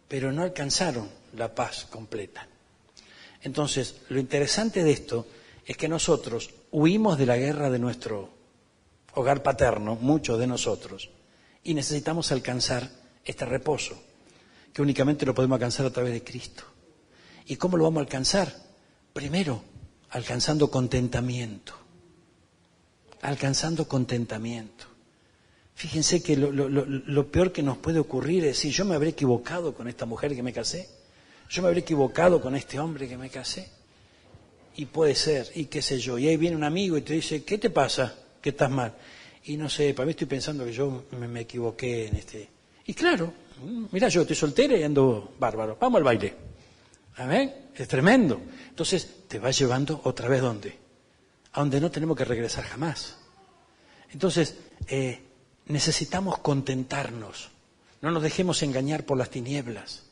Speaker 2: pero no alcanzaron la paz completa. Entonces, lo interesante de esto es que nosotros huimos de la guerra de nuestro hogar paterno, muchos de nosotros, y necesitamos alcanzar este reposo, que únicamente lo podemos alcanzar a través de Cristo. ¿Y cómo lo vamos a alcanzar? Primero, alcanzando contentamiento. Alcanzando contentamiento. Fíjense que lo peor que nos puede ocurrir es decir, yo me habré equivocado con esta mujer que me casé, yo me habré equivocado con este hombre que me casé. Y puede ser, y qué sé yo, y ahí viene un amigo y te dice, ¿qué te pasa? ¿Que estás mal? Y no sé, para mí estoy pensando que yo me equivoqué en este... Y claro, mira, yo estoy soltera y ando bárbaro, vamos al baile. ¿Amén? Es tremendo. Entonces te va llevando otra vez, ¿dónde? A donde no tenemos que regresar jamás. Entonces, necesitamos contentarnos. No nos dejemos engañar por las tinieblas.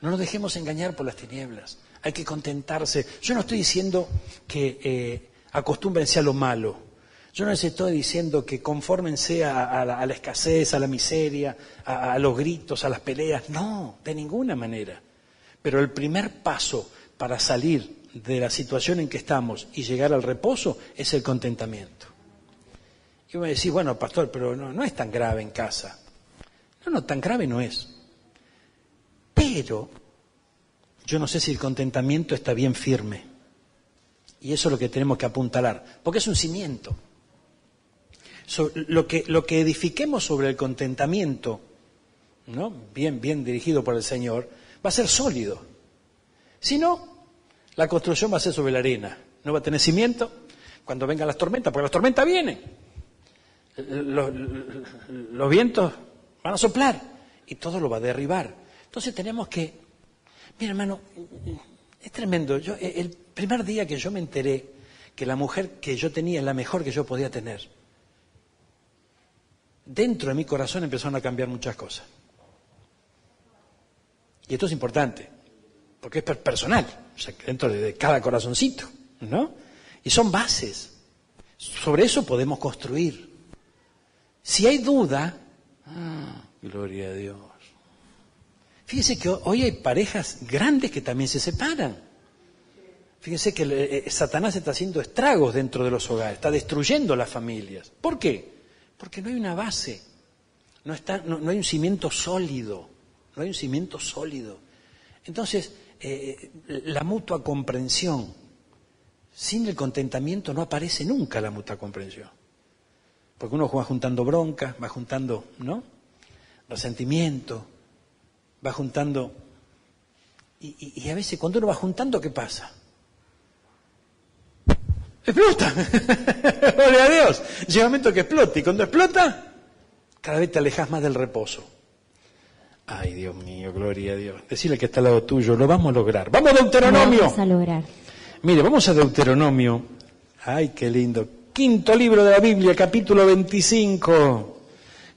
Speaker 2: No nos dejemos engañar por las tinieblas. Hay que contentarse. Yo no estoy diciendo que acostúmbrense a lo malo. Yo no les estoy diciendo que confórmense a la escasez, a la miseria, a los gritos, a las peleas. No, de ninguna manera. Pero el primer paso para salir de la situación en que estamos y llegar al reposo es el contentamiento. Y me decís, bueno, pastor, pero no es tan grave en casa. No, tan grave no es. Pero yo no sé si el contentamiento está bien firme. Y eso es lo que tenemos que apuntalar, porque es un cimiento. Lo que edifiquemos sobre el contentamiento, ¿no? Bien dirigido por el Señor, va a ser sólido. Si no, la construcción va a ser sobre la arena. No va a tener cimiento cuando vengan las tormentas, porque las tormentas vienen. Los vientos van a soplar y todo lo va a derribar. Entonces tenemos que... Mira, hermano, es tremendo. El primer día que yo me enteré que la mujer que yo tenía es la mejor que yo podía tener, dentro de mi corazón empezaron a cambiar muchas cosas. Y esto es importante, porque es personal, o sea, dentro de cada corazoncito, ¿no? Y son bases. Sobre eso podemos construir. Si hay duda, gloria a Dios. Fíjese que hoy hay parejas grandes que también se separan. Fíjense que Satanás está haciendo estragos dentro de los hogares, está destruyendo las familias. ¿Por qué? Porque no hay una base, no hay un cimiento sólido, no hay un cimiento sólido. Entonces, la mutua comprensión, sin el contentamiento no aparece nunca la mutua comprensión. Porque uno va juntando bronca, va juntando, ¿no?, resentimiento, va juntando. Y a veces cuando uno va juntando, ¿qué pasa? ¡Explota! ¡Gloria a Dios! Llega un momento que explota, y cuando explota, cada vez te alejas más del reposo. ¡Ay, Dios mío, gloria a Dios! Decirle que está al lado tuyo, lo vamos a lograr. ¡Vamos a Deuteronomio!
Speaker 3: Vamos a lograr.
Speaker 2: Mire, vamos a Deuteronomio. ¡Ay, qué lindo! Quinto libro de la Biblia, capítulo 25.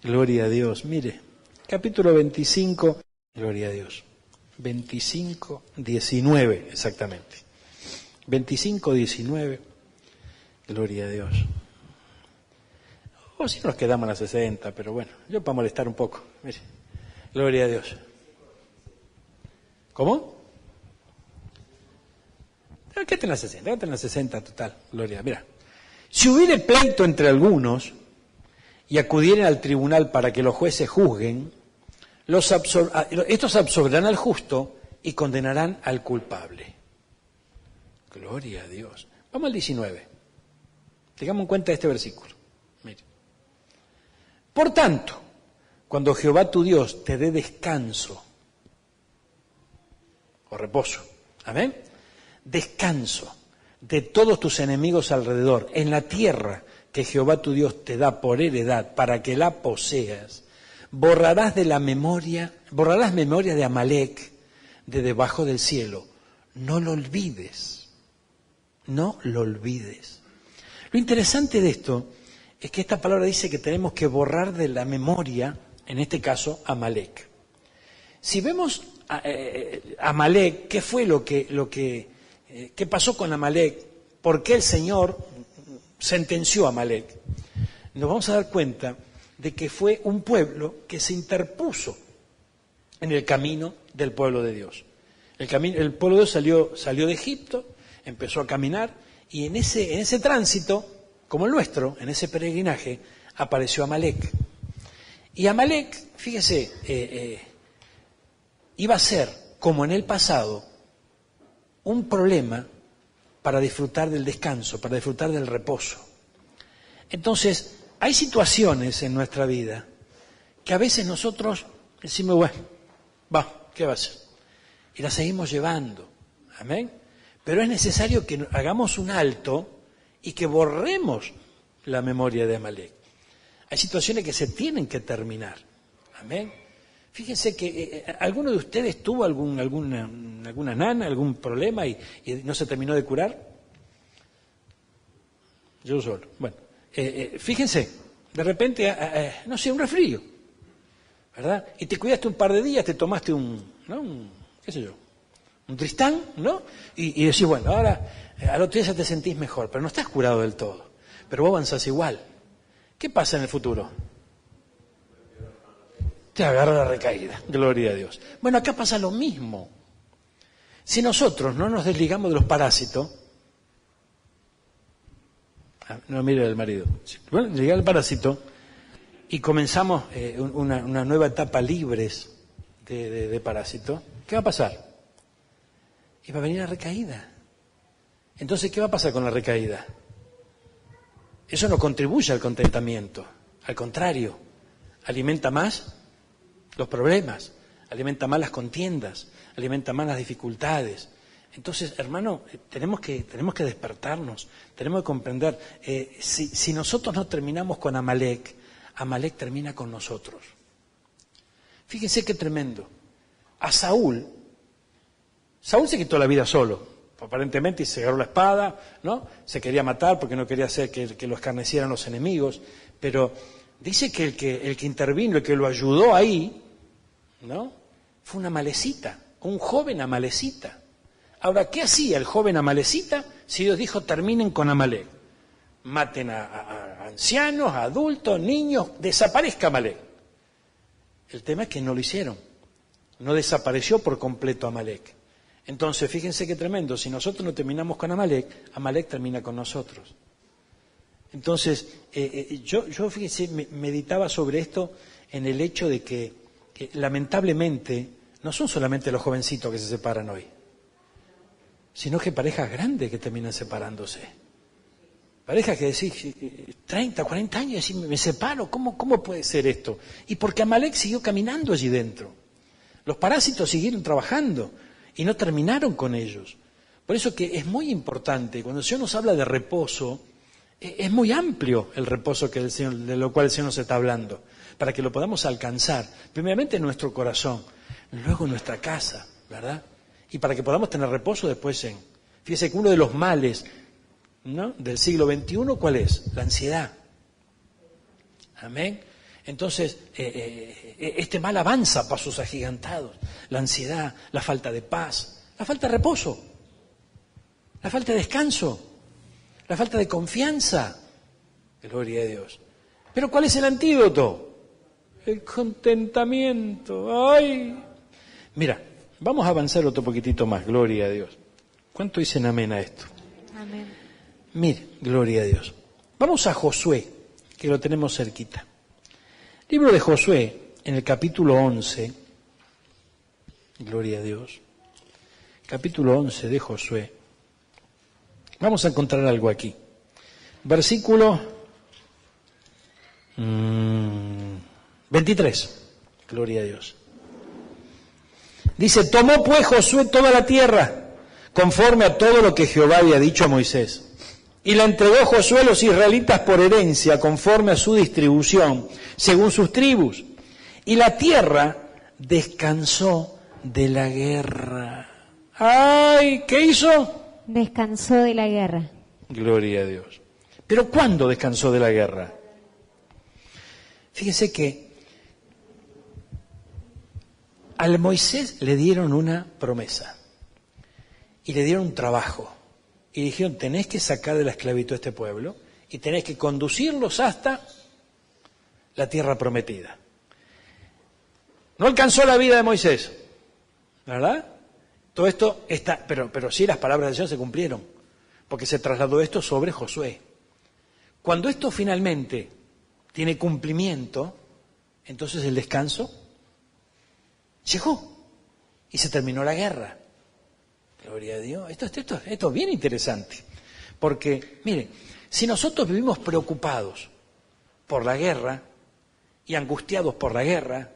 Speaker 2: Gloria a Dios. Mire, capítulo 25, gloria a Dios. 25, 19, exactamente. 25, 19, gloria a Dios. O si nos quedamos a las 60, pero bueno, yo para molestar un poco. Mire, gloria a Dios. ¿Cómo? Quédate en las 60, quédate en las 60 total, gloria. Mira, si hubiere pleito entre algunos y acudieren al tribunal para que los jueces juzguen, estos absolverán al justo y condenarán al culpable. Gloria a Dios. Vamos al 19. Tengamos en cuenta este versículo. Mire. Por tanto, cuando Jehová tu Dios te dé descanso o reposo, amén, descanso de todos tus enemigos alrededor, en la tierra que Jehová tu Dios te da por heredad para que la poseas, borrarás memoria de Amalec de debajo del cielo. No lo olvides, no lo olvides. Lo interesante de esto es que esta palabra dice que tenemos que borrar de la memoria, en este caso, Amalec. Si vemos Amalec, ¿qué fue qué pasó con Amalec? ¿Por qué el Señor sentenció a Amalec? Nos vamos a dar cuenta de que fue un pueblo que se interpuso en el camino del pueblo de Dios. El pueblo de Dios salió de Egipto, empezó a caminar, y en ese tránsito, como el nuestro, en ese peregrinaje, apareció Amalec. Y Amalec, fíjese, iba a ser, como en el pasado, un problema para disfrutar del descanso, para disfrutar del reposo. Entonces, hay situaciones en nuestra vida que a veces nosotros decimos, bueno, ¿qué va a ser? Y las seguimos llevando, amén. Pero es necesario que hagamos un alto y que borremos la memoria de Amalec. Hay situaciones que se tienen que terminar, amén. Fíjense que ¿alguno de ustedes tuvo alguna nana, algún problema y no se terminó de curar? Yo solo. Bueno, fíjense, de repente, no sé, un resfrío, ¿verdad? Y te cuidaste un par de días, te tomaste qué sé yo, un Tristán, ¿no? Y decís, bueno, ahora al otro día ya te sentís mejor, pero no estás curado del todo. Pero vos avanzás igual. ¿Qué pasa en el futuro? Te agarra la recaída. Gloria a Dios. Bueno, acá pasa lo mismo. Si nosotros no nos desligamos de los parásitos, no mire el marido, bueno, llega el parásito y comenzamos una nueva etapa libres de parásito, ¿qué va a pasar? Y va a venir la recaída. Entonces, ¿qué va a pasar con la recaída? Eso no contribuye al contentamiento, al contrario, alimenta más los problemas, alimenta más las contiendas, alimenta más las dificultades. Entonces, hermano, tenemos que despertarnos, tenemos que comprender, si nosotros no terminamos con Amalec, Amalec termina con nosotros. Fíjense qué tremendo. A Saúl se quitó la vida solo, aparentemente, y se agarró la espada, ¿no? Se quería matar porque no quería hacer que lo escarnecieran los enemigos, pero dice que el que intervino, el que lo ayudó ahí, ¿no? Fue una amalecita, un joven amalecita. Ahora, ¿qué hacía el joven amalecita si Dios dijo terminen con Amalec? Maten a ancianos, a adultos, niños, desaparezca Amalec. El tema es que no lo hicieron. No desapareció por completo Amalec. Entonces, fíjense qué tremendo, si nosotros no terminamos con Amalek, Amalek termina con nosotros. Entonces, yo fíjense, meditaba sobre esto en el hecho de que lamentablemente no son solamente los jovencitos que se separan hoy, sino que parejas grandes que terminan separándose. Parejas que decís, 30, 40 años, y decís, me separo, ¿cómo puede ser esto? Y porque Amalek siguió caminando allí dentro. Los parásitos siguieron trabajando y no terminaron con ellos. Por eso que es muy importante, cuando el Señor nos habla de reposo, es muy amplio el reposo que de lo cual el Señor nos está hablando, para que lo podamos alcanzar, primeramente en nuestro corazón, luego en nuestra casa, ¿verdad? Y para que podamos tener reposo después fíjese que uno de los males, ¿no?, del siglo XXI, ¿cuál es? La ansiedad. Amén. Entonces, este mal avanza a pasos agigantados. La ansiedad, la falta de paz, la falta de reposo, la falta de descanso, la falta de confianza. Gloria a Dios. Pero ¿cuál es el antídoto? El contentamiento. ¡Ay! Mira, vamos a avanzar otro poquitito más. Gloria a Dios. ¿Cuánto dicen amén a esto?
Speaker 3: Amén.
Speaker 2: Mire, gloria a Dios. Vamos a Josué, que lo tenemos cerquita. Libro de Josué, en el capítulo 11, gloria a Dios, capítulo 11 de Josué, vamos a encontrar algo aquí. Versículo 23, gloria a Dios. Dice, tomó pues Josué toda la tierra, conforme a todo lo que Jehová había dicho a Moisés. Y la entregó Josué a los israelitas por herencia, conforme a su distribución, según sus tribus. Y la tierra descansó de la guerra. ¡Ay! ¿Qué hizo?
Speaker 3: Descansó de la guerra.
Speaker 2: Gloria a Dios. ¿Pero cuándo descansó de la guerra? Fíjense que al Moisés le dieron una promesa y le dieron un trabajo. Y dijeron, tenés que sacar de la esclavitud a este pueblo y tenés que conducirlos hasta la tierra prometida. No alcanzó la vida de Moisés, ¿verdad? Todo esto está, pero sí las palabras del Señor se cumplieron, porque se trasladó esto sobre Josué. Cuando esto finalmente tiene cumplimiento, entonces el descanso llegó y se terminó la guerra. Gloria a Dios. Esto es bien interesante. Porque, mire, si nosotros vivimos preocupados por la guerra y angustiados por la guerra,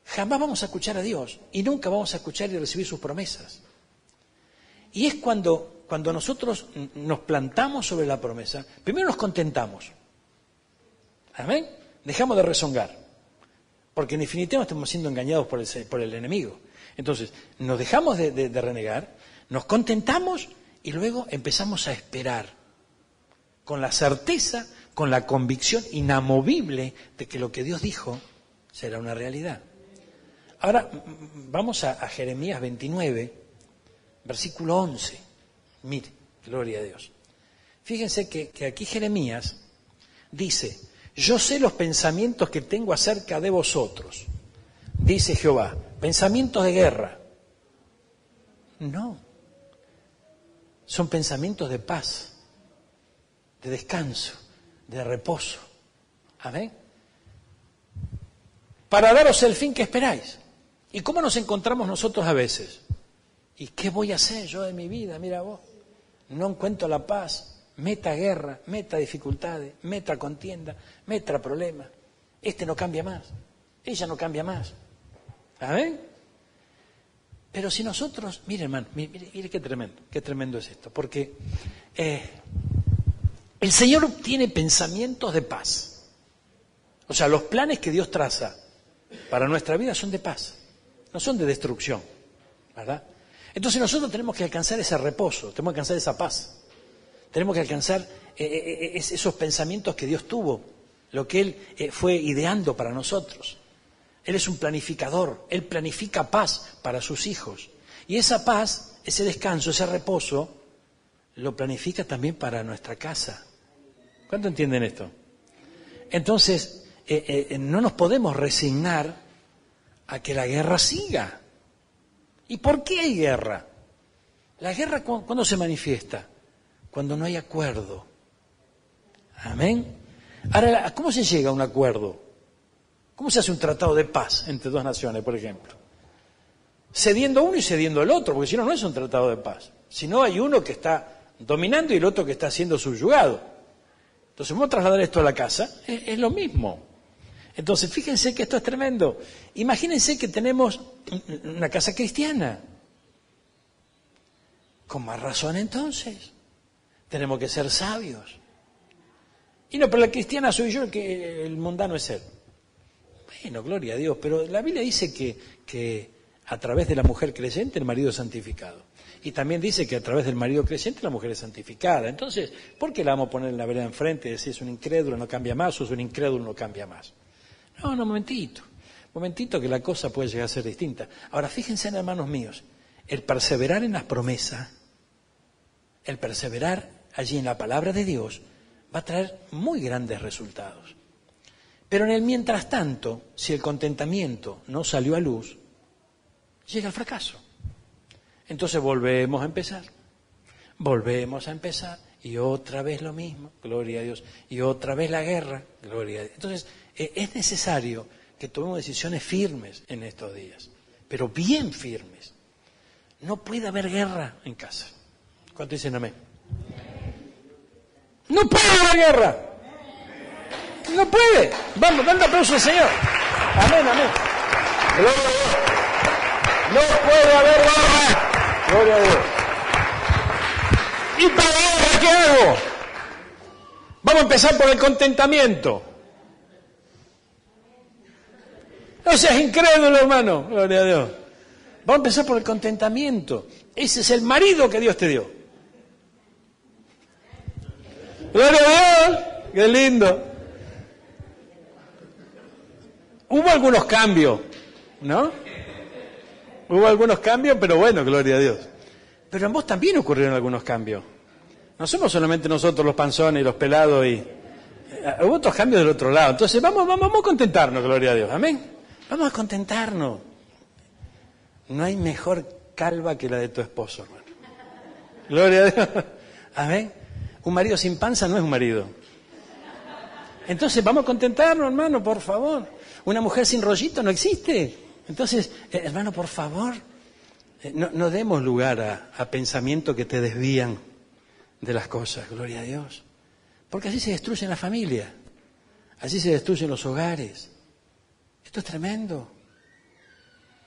Speaker 2: jamás vamos a escuchar a Dios y nunca vamos a escuchar y recibir sus promesas. Y es cuando nosotros nos plantamos sobre la promesa, primero nos contentamos. Amén. Dejamos de rezongar. Porque en definitiva estamos siendo engañados por el enemigo. Entonces, nos dejamos de renegar, nos contentamos y luego empezamos a esperar con la certeza, con la convicción inamovible de que lo que Dios dijo será una realidad. Ahora vamos a Jeremías 29, versículo 11. Mire, gloria a Dios. Fíjense que aquí Jeremías dice, yo sé los pensamientos que tengo acerca de vosotros, dice Jehová. ¿Pensamientos de guerra? No. Son pensamientos de paz, de descanso, de reposo. Amén. Para daros el fin que esperáis. ¿Y cómo nos encontramos nosotros a veces? ¿Y qué voy a hacer yo de mi vida? Mira vos, no encuentro la paz, meta guerra, meta dificultades, meta contienda, meta problemas. Este no cambia más, ella no cambia más. ¿Amén? Pero si nosotros, mire hermano, mire qué tremendo es esto, porque el Señor tiene pensamientos de paz. O sea, los planes que Dios traza para nuestra vida son de paz, no son de destrucción, ¿verdad? Entonces nosotros tenemos que alcanzar ese reposo, tenemos que alcanzar esa paz, tenemos que alcanzar esos pensamientos que Dios tuvo, lo que Él fue ideando para nosotros. Él es un planificador, Él planifica paz para sus hijos. Y esa paz, ese descanso, ese reposo, lo planifica también para nuestra casa. ¿Cuánto entienden esto? Entonces, no nos podemos resignar a que la guerra siga ¿Y por qué hay guerra? La guerra, ¿cuándo se manifiesta? Cuando no hay acuerdo. Amén. Ahora, ¿cómo se llega a un acuerdo? ¿Cómo se hace un tratado de paz entre dos naciones, por ejemplo? Cediendo uno y cediendo el otro, porque si no, no es un tratado de paz. Si no, hay uno que está dominando y el otro que está siendo subyugado. Entonces, vamos a trasladar esto a la casa, es lo mismo. Entonces, fíjense que esto es tremendo. Imagínense que tenemos una casa cristiana. Con más razón, entonces, tenemos que ser sabios. Y no, pero la cristiana soy yo, que el mundano es él. Bueno, gloria a Dios, pero la Biblia dice que a través de la mujer creyente el marido es santificado. Y también dice que a través del marido creyente la mujer es santificada. Entonces, ¿por qué la vamos a poner en la vereda enfrente y decir es un incrédulo, no cambia más, o es un incrédulo, no cambia más? No, momentito que la cosa puede llegar a ser distinta. Ahora, fíjense, hermanos míos, el perseverar en las promesas, el perseverar allí en la palabra de Dios, va a traer muy grandes resultados. Pero en el mientras tanto, si el contentamiento no salió a luz, llega el fracaso. Entonces volvemos a empezar, y otra vez lo mismo, gloria a Dios, y otra vez la guerra, gloria a Dios. Entonces es necesario que tomemos decisiones firmes en estos días, pero bien firmes. No puede haber guerra en casa. ¿Cuánto dicen amén? No puede haber guerra. No puede. Vamos, dando aplauso al Señor. Amén, amén. Gloria a Dios. No puede haber guerra. Gloria a Dios. ¿Y para ahora qué hago? Vamos a empezar por el contentamiento. No seas incrédulo, hermano. Gloria a Dios. Vamos a empezar por el contentamiento. Ese es el marido que Dios te dio. Gloria a Dios. Qué lindo. Hubo algunos cambios, ¿no? Hubo algunos cambios, pero bueno, gloria a Dios. Pero en vos también ocurrieron algunos cambios. No somos solamente nosotros los panzones y los pelados y... hubo otros cambios del otro lado. Entonces vamos a contentarnos, gloria a Dios. Amén. Vamos a contentarnos. No hay mejor calva que la de tu esposo, hermano. Gloria a Dios. Amén. Un marido sin panza no es un marido. Entonces vamos a contentarnos, hermano, por favor. Una mujer sin rollito no existe. Entonces, hermano, por favor, no demos lugar a pensamientos que te desvían de las cosas, gloria a Dios. Porque así se destruyen las familias, así se destruyen los hogares. Esto es tremendo.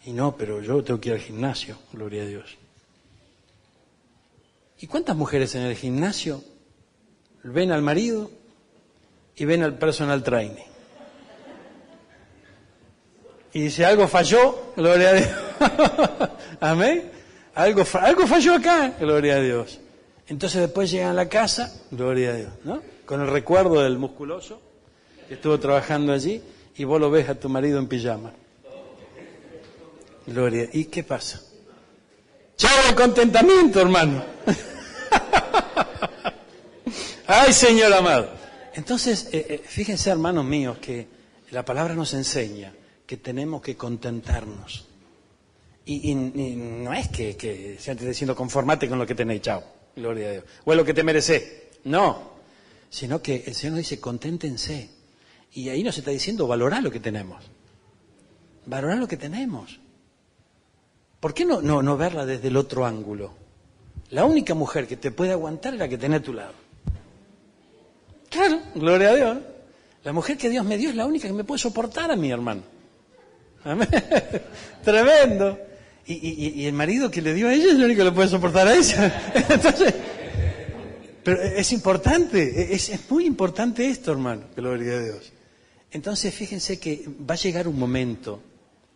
Speaker 2: Y no, pero yo tengo que ir al gimnasio, gloria a Dios. ¿Y cuántas mujeres en el gimnasio ven al marido y ven al personal trainer? Y si algo falló, gloria a Dios. Amén. Algo falló acá, gloria a Dios. Entonces después llegan a la casa, gloria a Dios, ¿no? Con el recuerdo del musculoso que estuvo trabajando allí y vos lo ves a tu marido en pijama. Gloria. ¿Y qué pasa? ¡Chao el contentamiento, hermano! ¡Ay, Señor amado! Entonces, fíjense, hermanos míos, que la palabra nos enseña que tenemos que contentarnos. Y no es que se esté diciendo conformate con lo que tenéis, chao, gloria a Dios. O es lo que te mereces. No, sino que el Señor nos dice conténtense. Y ahí nos está diciendo valorar lo que tenemos. Valorar lo que tenemos. ¿Por qué no verla desde el otro ángulo? La única mujer que te puede aguantar es la que tenés a tu lado. Claro, gloria a Dios. La mujer que Dios me dio es la única que me puede soportar a mí, hermano. Amén. Tremendo. Y el marido que le dio a ella es el único que le puede soportar a ella. Entonces, pero es importante, es muy importante esto, hermano. Gloria a Dios. Entonces, fíjense que va a llegar un momento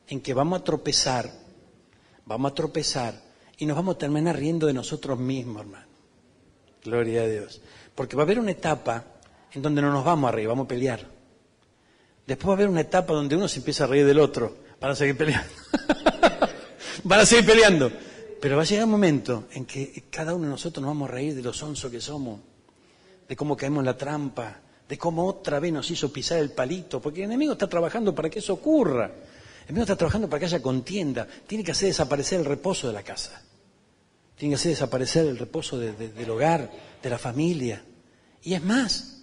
Speaker 2: en que vamos a tropezar y nos vamos a terminar riendo de nosotros mismos, hermano. Gloria a Dios. Porque va a haber una etapa en donde no nos vamos a reír, vamos a pelear. Después va a haber una etapa donde uno se empieza a reír del otro para seguir peleando. Van a seguir peleando. Pero va a llegar un momento en que cada uno de nosotros nos vamos a reír de lo sonso que somos, de cómo caemos en la trampa, de cómo otra vez nos hizo pisar el palito, porque el enemigo está trabajando para que eso ocurra. mismo está trabajando para que haya contienda. Tiene que hacer desaparecer el reposo de la casa. Tiene que hacer desaparecer el reposo del hogar, de la familia. Y es más,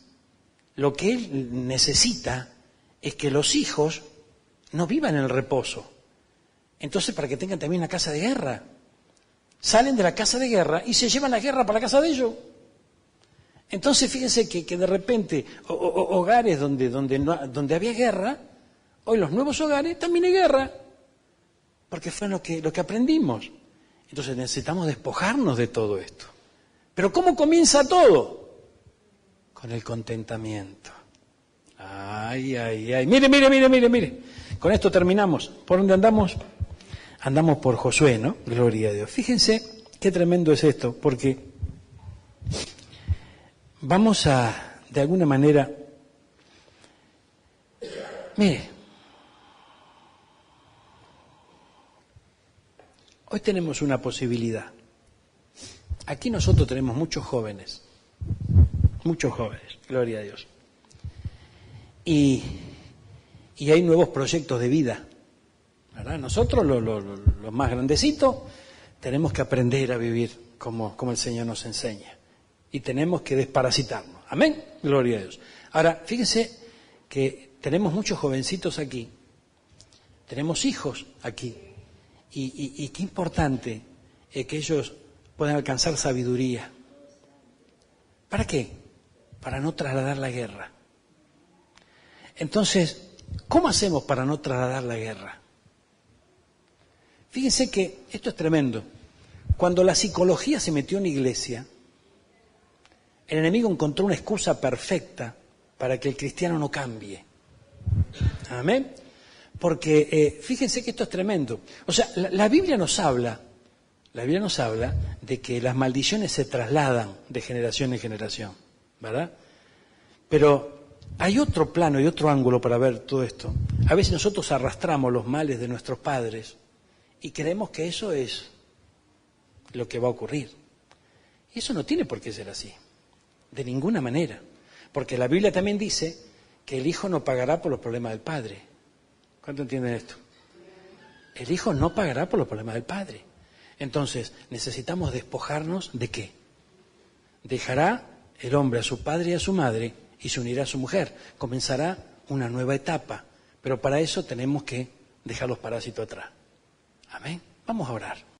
Speaker 2: lo que él necesita es que los hijos no vivan en el reposo. Entonces, para que tengan también una casa de guerra. Salen de la casa de guerra y se llevan la guerra para la casa de ellos. Entonces, fíjense que de repente, hogares donde había guerra, hoy los nuevos hogares también hay guerra. Porque fue lo que aprendimos. Entonces necesitamos despojarnos de todo esto. Pero ¿cómo comienza todo? Con el contentamiento. Ay, ay, ay. Mire. Con esto terminamos. ¿Por dónde andamos? Andamos por Josué, ¿no? Gloria a Dios. Fíjense qué tremendo es esto, porque vamos a, de alguna manera, mire, hoy tenemos una posibilidad. Aquí nosotros tenemos muchos jóvenes, gloria a Dios. Y hay nuevos proyectos de vida, ¿verdad? Nosotros, los más grandecitos, tenemos que aprender a vivir como el Señor nos enseña. Y tenemos que desparasitarnos. Amén, gloria a Dios. Ahora, fíjense que tenemos muchos jovencitos aquí, tenemos hijos aquí. Y qué importante es que ellos puedan alcanzar sabiduría. ¿Para qué? Para no trasladar la guerra. Entonces, ¿cómo hacemos para no trasladar la guerra? Fíjense que esto es tremendo. Cuando la psicología se metió en la iglesia, el enemigo encontró una excusa perfecta para que el cristiano no cambie. Amén. Porque fíjense que esto es tremendo. O sea, la Biblia nos habla de que las maldiciones se trasladan de generación en generación, ¿verdad? Pero hay otro plano y otro ángulo para ver todo esto. A veces nosotros arrastramos los males de nuestros padres y creemos que eso es lo que va a ocurrir. Y eso no tiene por qué ser así, de ninguna manera. Porque la Biblia también dice que el hijo no pagará por los problemas del padre. ¿Cuánto entienden esto? El hijo no pagará por los problemas del padre. Entonces, necesitamos despojarnos ¿de qué? Dejará el hombre a su padre y a su madre y se unirá a su mujer. Comenzará una nueva etapa. Pero para eso tenemos que dejar los parásitos atrás. Amén. Vamos a orar.